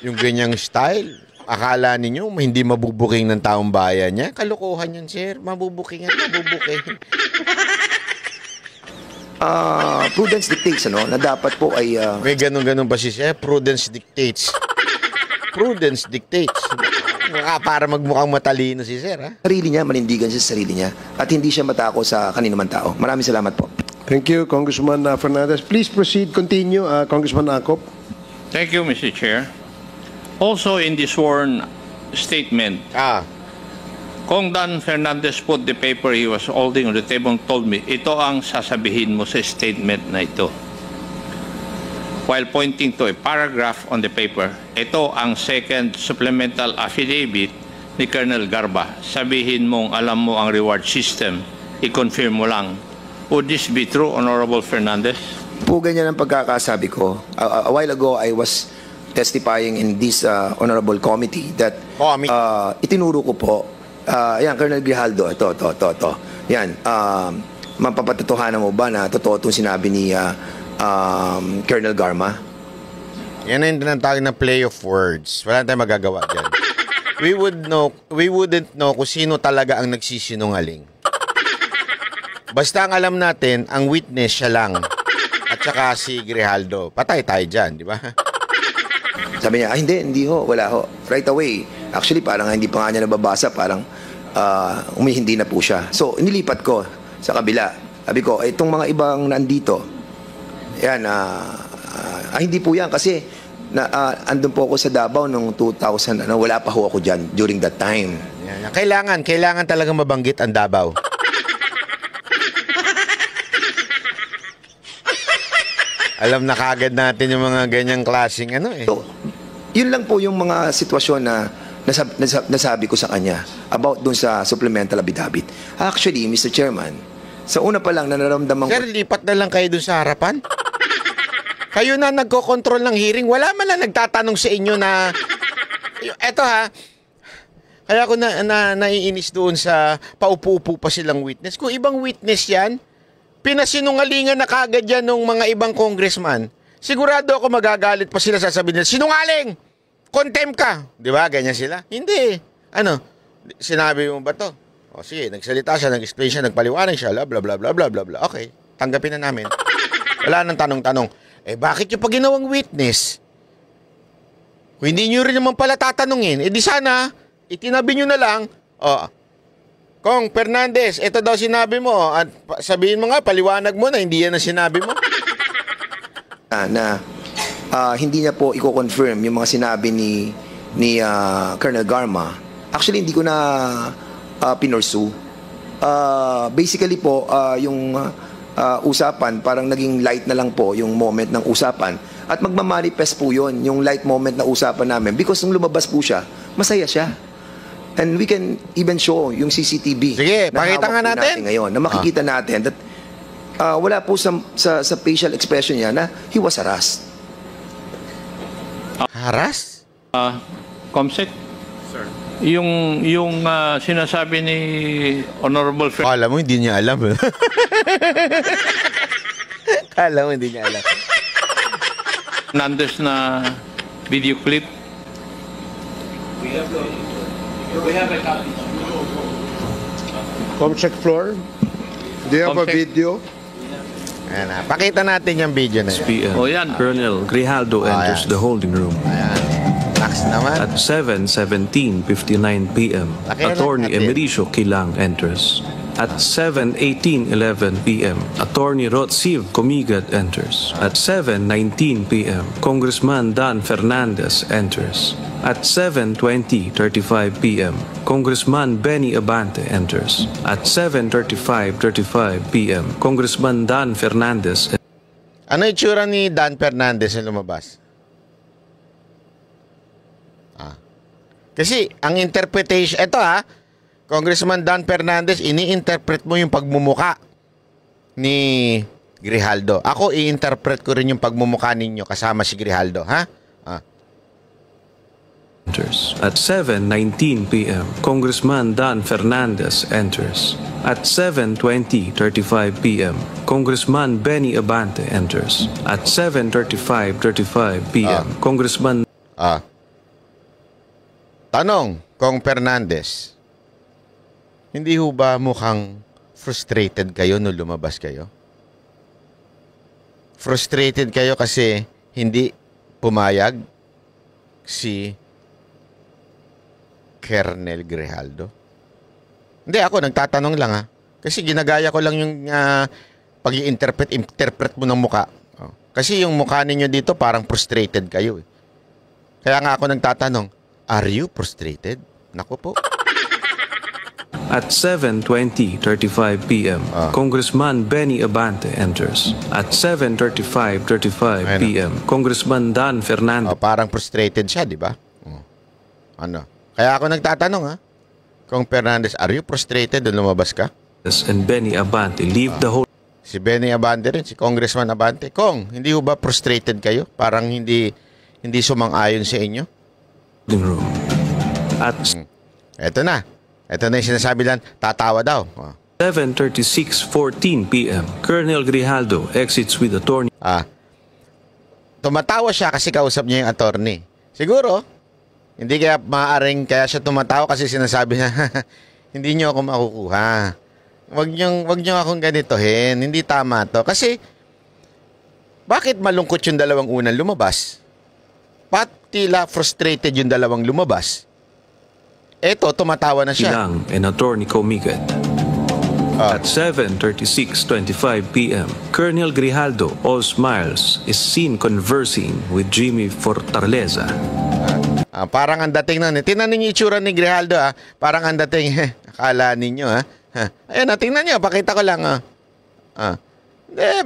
Yung ganyang style, akala ninyo hindi mabubuking ng taong bayan niya? Kalokohan yan, sir. Mabubuking at mabubuking. Prudence dictates, na dapat po ay... May ganun-ganun ba si sir? Prudence dictates. Prudence dictates. Para magmukhang matalino si sir, ha? Sarili niya, manindigan siya sa sarili niya. At hindi siya matako sa kaninumang tao. Maraming salamat po. Thank you, Congressman Fernandez. Please proceed, continue, Congressman Acop. Thank you, Mr. Chair. Also in the sworn statement, Kong Dan Fernandez put the paper he was holding on the table and told me, ito ang sasabihin mo sa statement na ito. While pointing to a paragraph on the paper, ito ang second supplemental affidavit ni Colonel Garba, sabihin mong alam mo ang reward system, i-confirm mo lang. Would this be true, Honorable Fernandez? Po ganyan ang pagkakasabi ko. A while ago, I was testifying in this honorable committee that itinuro ko po, yan, Colonel Grijaldo, ito. Yan, mapapatotohanan mo ba na totoo itong sinabi ni Colonel Garma? Yan ang tinatawag na play of words. Wala tayong magagawa dyan. We wouldn't know kung sino talaga ang nagsisinungaling. Basta ang alam natin, ang witness siya lang. At saka si Grijaldo. Patay tayo dyan, di ba? Sabi niya, hindi ho, wala ho. Right away. Actually, parang hindi pa nga niya nababasa, parang umihindi na po siya. So, inilipat ko sa kabila. Sabi ko, itong mga ibang nandito, yan, hindi po yan kasi andun po ako sa Davao noong 2000, wala pa ho ako dyan during that time. Yan. Kailangan talagang mabanggit ang Davao. Alam na kagad natin yung mga ganyang klaseng So, yun lang po yung mga sitwasyon na nasabi ko sa kanya about dun sa supplemental affidavit. Actually, Mr. Chairman, sa una pa lang na nararamdaman ko... Sir, lipat na lang kayo dun sa harapan? Kayo na nagko-control ng hearing. Wala man lang nagtatanong sa inyo na... Eto ha, kaya ako naiinis doon sa paupo-upo pa silang witness. Kung ibang witness yan, pinasinungalingan na kagad yan ng mga ibang congressman. Sigurado ako magagalit pa sila, sasabihin nila, sinungaling! Contempt ka! Di ba? Ganyan sila. Hindi. Ano? Sinabi mo ba to? O sige, nagsalita siya, nag-explain siya, nagpaliwanag siya, bla bla bla bla bla bla bla. Okay, tanggapin na namin. Wala nang tanong-tanong. Bakit yung pag ginawang witness? Kung hindi nyo rin naman pala tatanungin, di sana, itinabi nyo na lang, Kong Fernandez, ito daw sinabi mo, at sabihin mo nga, paliwanag mo na hindi yan ang sinabi mo. Hindi niya po i-confirm yung mga sinabi ni Colonel Garma. Actually, hindi ko na pinursue. Basically po, yung usapan, parang naging light na lang po yung moment ng usapan. At magmamanifest po yun, yung light moment na usapan namin. Because nung lumabas po siya, masaya siya. And we can even show yung CCTV. Sige, pakita nga natin. Ngayon, na makikita natin that wala po sa facial expression niya na he was harassed. Harass? Comsec? Sir. Yung sinasabi ni Honorable Kala mo hindi niya alam. Kala mo hindi niya alam. Fernandez na video clip. We have a copy. Comcheck floor. Do you have a video? Ayan na. Pakita natin yung video na yun. Yan. Colonel Grijaldo enters the holding room. Ayan. Next naman. At 7:17:59 p.m., Attorney Emericio Kilang enters. At 7:18:11 p.m., Attorney Rotsiv Comigat enters. At 7:19 p.m., Congressman Dan Fernandez enters. At 7:20:35 p.m., Congressman Benny Abante enters. At 7:35:35 p.m., Congressman Dan Fernandez. Ano itsura ni Dan Fernandez na lumabas? Kasi ang interpretation, ito Congressman Dan Fernandez, ini-interpret mo yung pagmumuka ni Grijaldo. Ako, i-interpret ko rin yung pagmumuka ninyo kasama si Grijaldo, ha? At 7:19 p.m., Congressman Dan Fernandez enters. At 7:20:35 p.m., Congressman Benny Abante enters. At 7:35:35 p.m., Congressman... Tanong, Kong Fernandez, hindi ho ba mukhang frustrated kayo nung lumabas kayo? Frustrated kayo kasi hindi pumayag si Colonel Grijaldo? Hindi, ako nagtatanong lang Kasi ginagaya ko lang yung pag-i-interpret mo ng muka. Kasi yung mukha ninyo dito parang frustrated kayo. Kaya nga ako nagtatanong, are you frustrated? Naku po. At 7:20:35 p.m., Congressman Benny Abante enters. At 7:35:35 p.m., Congressman Dan Fernandez. Parang frustrated siya, di ba? Kaya ako nagtatanong, ha? Kung Fernandez, are you frustrated nung lumabas ka? And Benny Abante leave the whole Si Benny Abante rin, si Congressman Abante. Kung, hindi ho ba frustrated kayo? Parang hindi sumang-ayon sa inyo? room. At Eto na. Ito na yung sinasabi lang, tatawa daw. 7:36:14 p.m., Colonel Grijaldo exits with attorney. Tumatawa siya kasi kausap niya yung attorney. Siguro, hindi kaya maaaring kaya siya tumatawa kasi sinasabi niya, hindi niyo ako makukuha. Wag niyo akong ganitohin. Hindi tama to. Kasi, bakit malungkot yung dalawang unang lumabas? Tila frustrated yung dalawang lumabas. Eto, tumatawa na siya. Lang and Attorney Comigat. At 7:36:25 p.m., Colonel Grijaldo, all smiles, is seen conversing with Jimmy Fortaleza. Parang ang dating nun. Tingnan ninyo yung itsura ni Grijaldo. Parang ang dating, akala ninyo. Ayan, tingnan nyo. Pakita ko lang.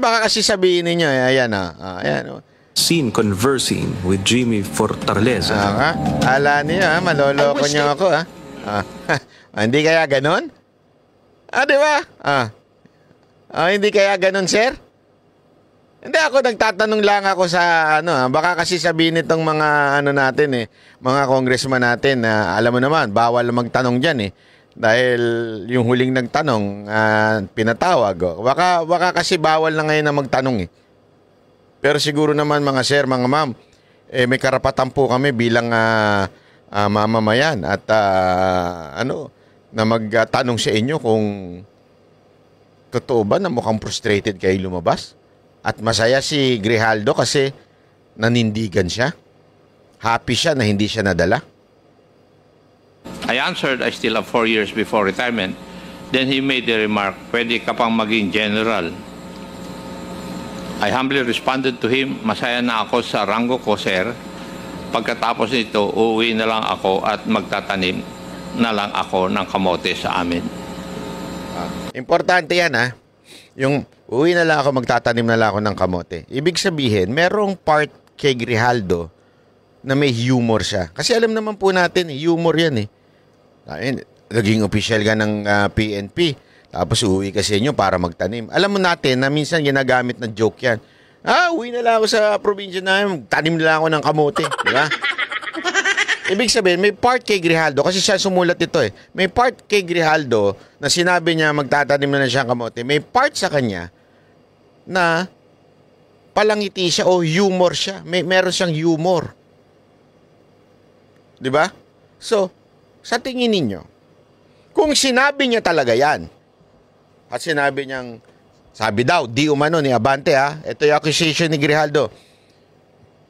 Baka kasi sabihin ninyo. Ayan. Ayan. Seen conversing with Jimmy Fortaleza. Akala niyo, maloloko niyo ako. Hindi kaya ganon? Di ba? Hindi kaya ganon, sir? Hindi, ako nagtatanong lang ako sa baka kasi sabihin nitong mga natin mga congressman natin na alam mo naman, bawal magtanong diyan dahil yung huling nagtanong pinatawag. Baka kasi bawal na ngayon na magtanong Pero siguro naman mga sir, mga ma'am, may karapatan po kami bilang mamamayan at na magtanong sa inyo kung totoo ba na mukhang frustrated kayo lumabas. At masaya si Grijaldo kasi nanindigan siya. Happy siya na hindi siya nadala. I answered, I still have 4 years before retirement. Then he made the remark, pwede ka pang maging general. I humbly responded to him, masaya na ako sa ranggo ko, sir. Pagkatapos nito, uuwi na lang ako at magtatanim na lang ako ng kamote sa amin. Importante yan, Yung uwi na lang ako, magtatanim na lang ako ng kamote. Ibig sabihin, merong part kay Grijaldo na may humor siya. Kasi alam naman po natin, humor yan Naging official ka ng PNP. Tapos uuwi ka sa inyo para magtanim. Alam mo natin na minsan ginagamit na joke yan. Uwi na lang ako sa probinsya namin, tanim na lang ako ng kamote. Di ba? Ibig sabihin, may part kay Grijaldo, kasi siya sumulat ito May part kay Grijaldo na sinabi niya magtatanim na siya ng kamote. May part sa kanya na palangiti siya o humor siya. Meron siyang humor. Di ba? So, sa tingin ninyo, kung sinabi niya talaga yan, at sinabi niyang, sabi daw, di umano ni Abante ito yung accusation ni Grijaldo.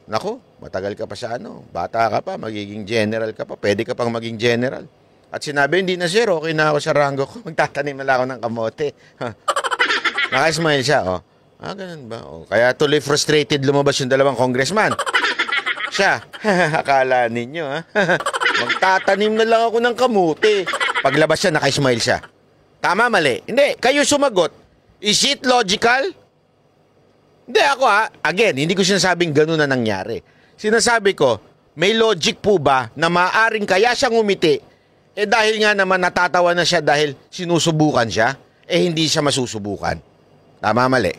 Naku, matagal ka pa sa bata ka pa, magiging general ka pa, pwede ka pang maging general. At sinabi, hindi na sir, okay na ako sa rango ko, magtatanim na lang ako ng kamote. Naka-smile siya, ganun ba? Kaya tuloy frustrated lumabas yung dalawang congressman. Siya, akala ninyo, magtatanim na lang ako ng kamote. Paglabas siya, naka-smile siya. Tama, mali? Hindi, kayo sumagot. Is it logical? Hindi ako again, hindi ko sinasabing ganun na nangyari. Sinasabi ko, may logic po ba na maaaring kaya siyang umiti dahil nga naman natatawa na siya dahil sinusubukan siya, hindi siya masusubukan. Tama, mali?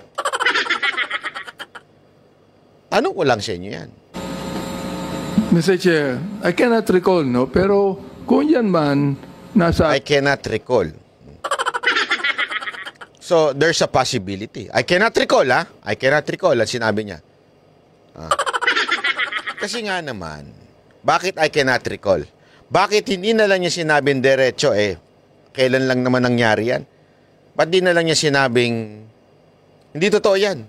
Tanong ko lang sa inyo yan. Mr. Chair, I cannot recall, pero kung yan man nasa... I cannot recall. So, there's a possibility. I cannot recall, I cannot recall, ang sinabi niya. Kasi nga naman, bakit I cannot recall? Bakit hindi na lang niya sinabing diretso, kailan lang naman nangyari yan? Ba't di na lang niya sinabing, hindi totoo yan?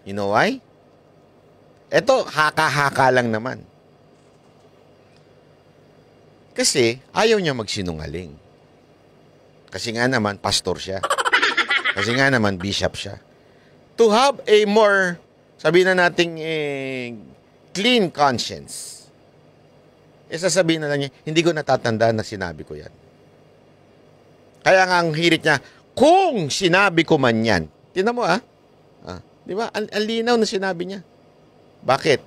You know why? Ito, haka-haka lang naman. Kasi, ayaw niya magsinungaling. Kasi nga naman, pastor siya. Kasi nga naman, bishop siya. To have a more, sabihin na nating clean conscience, sasabihin na lang niya, hindi ko natatandaan na sinabi ko yan. Kaya nga ang hirit niya, kung sinabi ko man yan, tingnan mo di ba? Ang linaw na sinabi niya. Bakit?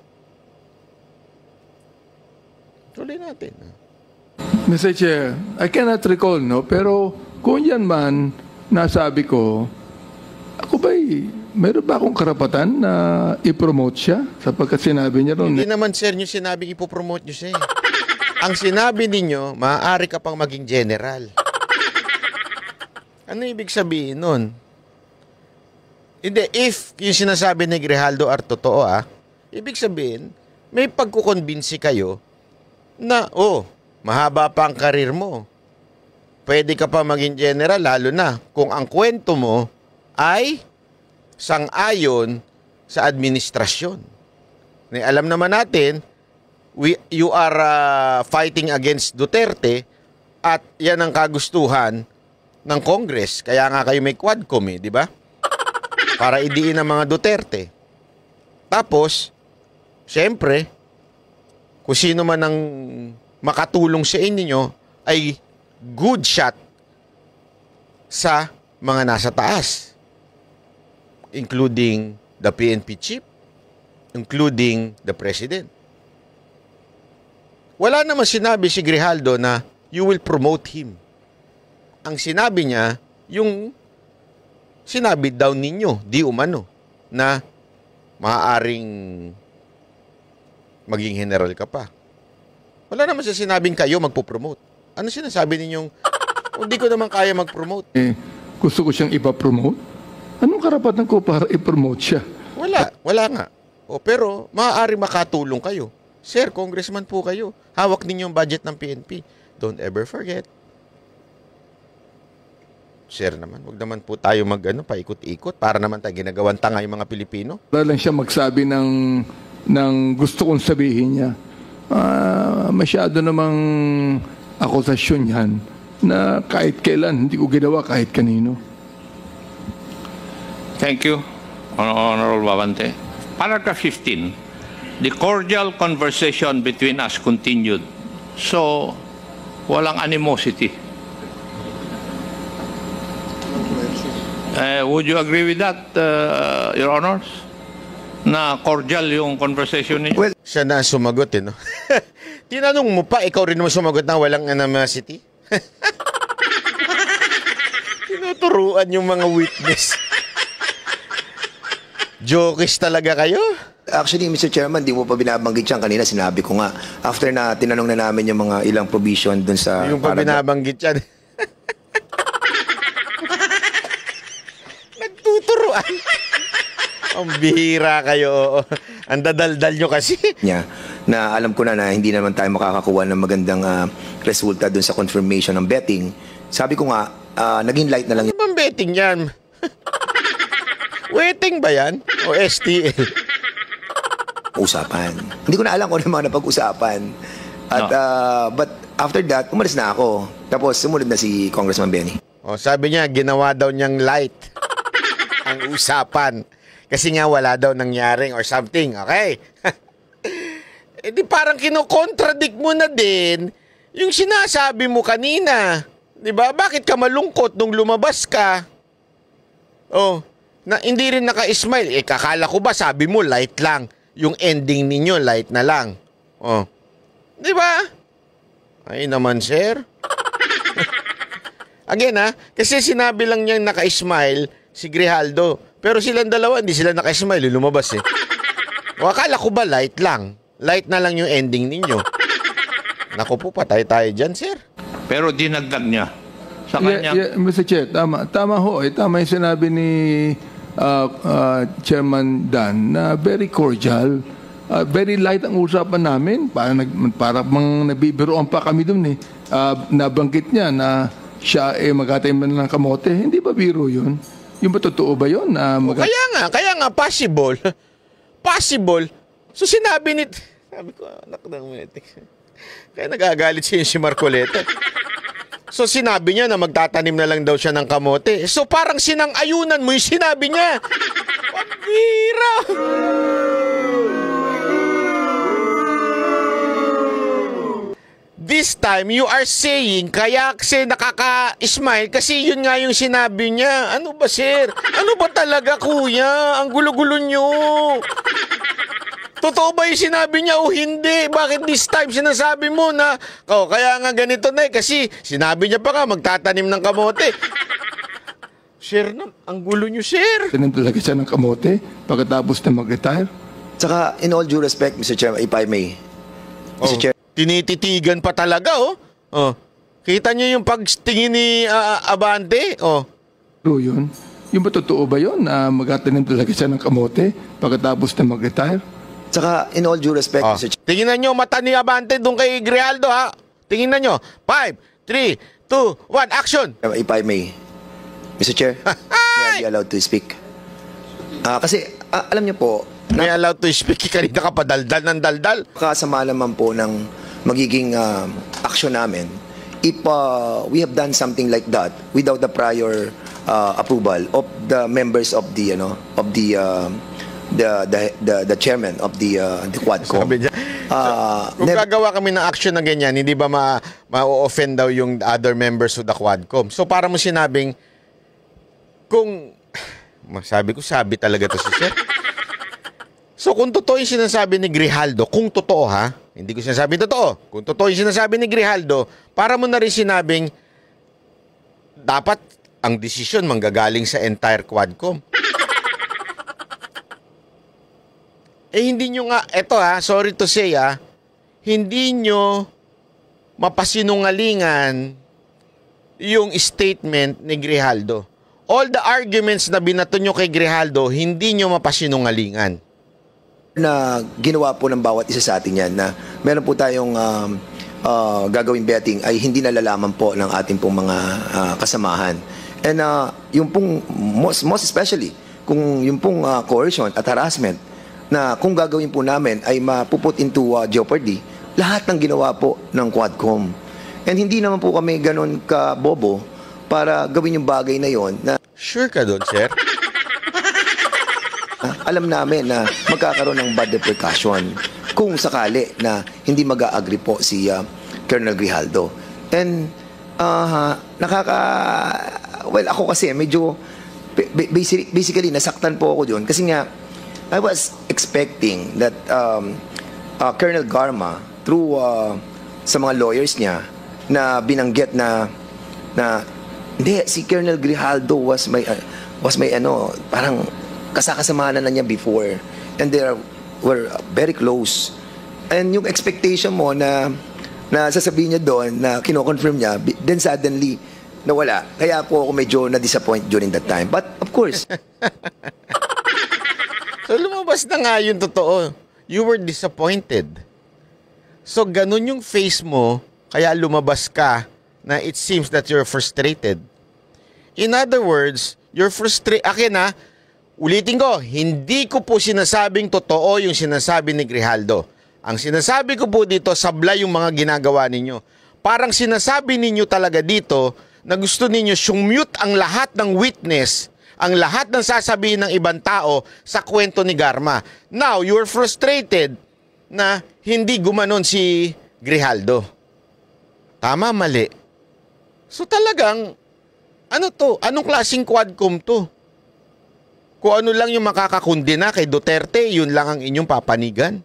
Tuloy natin. Mr. Chair, I cannot recall, no? Pero kung yan man, nasabi ko, ako ba'y, meron ba akong karapatan na i-promote siya? Sapagkat sinabi niya ron. Hindi naman, sir, yung sinabi ipopromote niyo siya. Ang sinabi ninyo, maaari ka pang maging general. Ano ibig sabihin nun? Hindi, if yung sinasabi ni Grijaldo are totoo, ibig sabihin, may pagkukonbinsi kayo na, mahaba pa ang karir mo. Pwede ka pa maging general, lalo na kung ang kwento mo ay sang-ayon sa administrasyon. Alam naman natin, you are fighting against Duterte at yan ang kagustuhan ng Congress. Kaya nga kayo may Quadcom, di ba? Para idiin ang mga Duterte. Tapos, siyempre, kung sino man ang makatulong sa inyo ay good shot sa mga nasa taas. Including the PNP chief, including the president. Wala naman sinabi si Grijaldo na you will promote him. Ang sinabi niya, yung sinabi daw ninyo, di umano, na maaaring maging general ka pa. Wala naman siya sinabing kayo magpo-promote. Ano sinasabi ninyong, hindi ko naman kaya mag-promote? Gusto ko siyang ipapromote? Anong karapatan ko para i-promote siya? Wala nga. Pero maaari makatulong kayo. Sir, congressman po kayo. Hawak ninyo yung budget ng PNP. Don't ever forget. Sir naman, wag naman po tayo paikot-ikot para naman tayo ginagawan tanga yung mga Pilipino. Wala lang siya magsabi ng gusto kong sabihin niya. Masyado namang akusasyon yan na kahit kailan, hindi ko ginawa kahit kanino. Thank you, Honorable Babante. Paragraph 15. The cordial conversation between us continued. So, walang animosity. Would you agree with that, Your Honors? Na cordial yung conversation niyo? Well, siya na sumagot, no? Tinanong mo pa, ikaw rin mo sumagot na walang animosity? Tinuturuan yung mga witness. Jokes talaga kayo? Actually, Mr. Chairman, di mo pa binabanggit yan. Kanina sinabi ko nga, after na tinanong na namin yung mga ilang provision dun sa... Yung pa binabanggit yan. Nagtuturuan. Ang bihira kayo. Ang dadaldal nyo kasi. Na alam ko na hindi naman tayo makakakuha ng magandang resulta dun sa confirmation ng betting. Sabi ko nga, naging light na lang. Ano bang betting yan? Waiting ba yan? O STL? Usapan. Hindi ko na alam kung ano mga napag-usapan. At, but after that, umalis na ako. Tapos sumunod na si Congressman Benny. Sabi niya, ginawa daw niyang light ang usapan. Kasi nga wala daw nangyaring or something. Okay? Di parang kinokontradict mo na din yung sinasabi mo kanina. Di ba? Bakit ka malungkot nung lumabas ka? Na hindi rin naka-smile. Kakala ko ba sabi mo light lang. Yung ending ninyo light na lang. Di ba? Ay naman, sir. Again, kasi sinabi lang niyang naka-smile si Grijaldo. Pero silang dalawa, hindi sila naka-smile. Lumabas akala ko ba light lang? Light na lang yung ending ninyo. Naku po, patay tayo dyan, sir. Pero dinagdag niya. Sa kanya... Mr. Chair, tama. Tama ho. Tama yung sinabi ni Chairman Dan na very cordial. Very light ang usapan namin. Para nabibiroan pa kami dun nabanggit niya na siya magatay man ng kamote. Hindi ba biro yun? Yung ba totoo ba yun? Kaya nga, possible. Possible. So sinabi ni... Sabi ko, anak ng metik. Kaya nagagalit si Marcoleta. So sinabi niya na magtatanim na lang daw siya ng kamote. So parang sinang-ayunan mo yung sinabi niya. Pambira! This time, you are saying, kaya kasi nakaka-smile kasi yun nga yung sinabi niya. Ano ba, sir? Ano ba talaga, kuya? Ang gulo-gulo nyo. Totoo ba yung sinabi niya o hindi? Bakit this time sinasabi mo na, kaya nga ganito na kasi sinabi niya pa nga magtatanim ng kamote. Sir, ang gulo niyo, sir. Tanim talaga siya ng kamote pagkatapos na mag-retire. Tsaka, in all due respect, Mr. Chairman, if I may, Mr. Chair. Tinititigan pa talaga, Kita niyo yung pagtingin ni Abante, True yun. Yung ba totoo ba yun na magtatanim talaga siya ng kamote pagkatapos na mag-retire? Tsaka, in all due respect, Mr. Chairman. Tingnan nyo mata ni Abante doon kay Grijaldo, ha? Tingnan nyo. 5, 3, 2, 1, action! If I may, Mr. Chair, may I be allowed to speak? Kasi, alam niyo po, may allowed to speak, kanina ka pa daldal ng daldal. Kasama naman po ng magiging action namin if we have done something like that without the prior approval of the members of the the chairman of the Quadcom. Sabi niya, kung gagawa kami ng action na ganyan, hindi ba ma-offend daw yung other members of the Quadcom? So para mo sinabing, sabi talaga to si Sir. So kung totoo yung sinasabi ni Grijaldo, kung totoo ha, hindi ko sinasabi totoo, kung totoo yung sinasabi ni Grijaldo, para mo na rin sinabing, dapat ang desisyon manggagaling sa entire Quadcom. Hindi nyo nga, sorry to say hindi nyo mapasinungalingan yung statement ni Grijaldo. All the arguments na binato nyo kay Grijaldo, hindi nyo mapasinungalingan. Na ginawa po ng bawat isa sa atin yan, na meron po tayong gagawing betting ay hindi nalalaman po ng ating pong mga kasamahan. And yung pong, most especially, kung yung pong coercion at harassment, na kung gagawin po namin ay mapuput into jeopardy lahat ng ginawa po ng Quadcom. And hindi naman po kami ganun ka-bobo para gawin yung bagay na yon. Na sure ka doon, sir? Alam namin na magkakaroon ng bad repercussion kung sakali na hindi mag-a-agree po si Colonel Grijaldo. And well, ako kasi medyo basically nasaktan po ako doon kasi nga I was expecting that Colonel Garma through sa mga lawyers niya na binanggit na hindi, si Colonel Grijaldo was may parang kasakasamahan na niya before and they were very close. And yung expectation mo na sasabihin niya doon na kino-confirm niya, then suddenly nawala. Kaya po ako medyo na-disappoint during that time. But of course so lumabas na nga yung totoo. You were disappointed. So ganun yung face mo, kaya lumabas ka na it seems that you're frustrated. In other words, you're frustrated. Ulitin ko, hindi ko po sinasabing totoo yung sinasabi ni Grijaldo. Ang sinasabi ko po dito, sablay yung mga ginagawa ninyo. Parang sinasabi ninyo talaga dito na gusto ninyo sumute ang lahat ng witness, ang lahat ng sasabihin ng ibang tao sa kwento ni Garma. Now, you're frustrated na hindi gumanon si Grijaldo. Tama, mali. So talagang, anong klaseng Quadcom to? Kung ano lang yung makakakundina kay Duterte, yun lang ang inyong papanigan.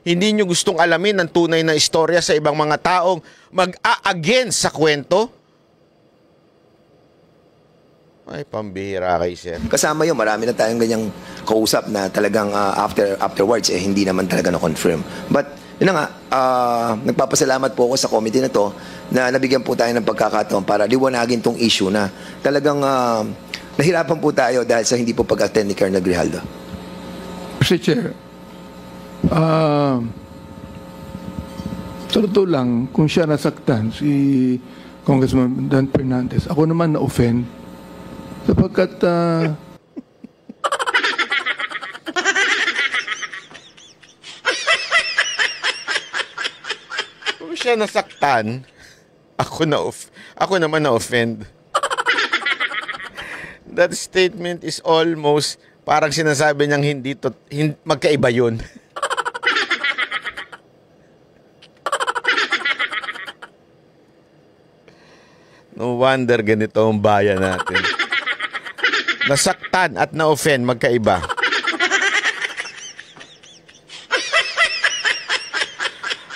Hindi nyo gustong alamin ang tunay na istorya sa ibang mga taong mag-a-against sa kwento? Ay, pambihira kay sir. Kasama yun, marami na tayong ganyang kausap na talagang afterwards, hindi naman talaga na-confirm. But, yun na nga, nagpapasalamat po ako sa committee na to na nabigyan po tayo ng pagkakataon para liwanagin tong issue na talagang nahirapan po tayo dahil sa hindi po pag-attend ni Colonel Grijaldo. Mr. Chair, sa totoo lang, kung siya nasaktan, si Congressman Dan Fernandez, ako naman na-offend sapagkat kung siya nasaktan, ako naman na-offend. That statement is almost parang sinasabi niyang hindi magkaiba yun. No wonder ganito ang bayan natin. Nasaktan at na-offend, magkaiba.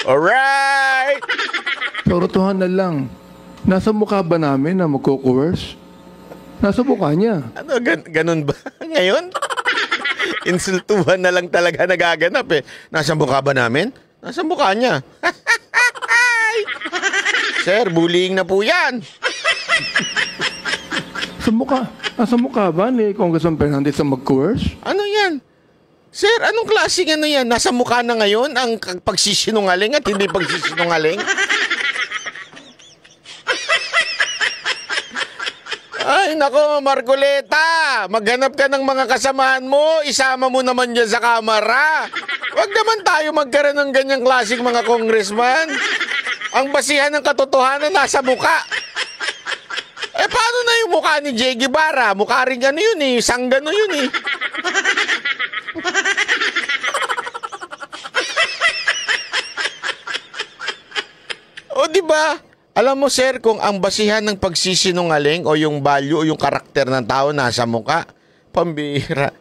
Alright! Totohan na lang. Nasa mukha ba namin na magko-coerce? Nasa mukha niya. Ano, ganun ba? Ngayon? Insultuhan na lang talaga nagaganap eh. Nasa mukha ba namin? Nasa mukha niya. Sir, bullying na po yan. Nasa mukha ba ni Congressman Fernandez ang mag-coerce? Ano yan? Sir, anong klaseng ano yan? Nasa mukha na ngayon ang pagsisinungaling at hindi pagsisinungaling? Ay, nako, Marcoleta. Maghanap ka ng mga kasamahan mo. Isama mo naman dyan sa kamera. Huwag naman tayo magkaroon ng ganyang klaseng mga congressman. Ang basihan ng katotohanan nasa muka. Eh, paano na yung mukha ni J. Guevara? Mukha rin ano yun eh. Sanggano yun eh. O, diba? Alam mo, sir, kung ang basihan ng pagsisinungaling o yung value o yung karakter ng tao nasa muka, pambihira.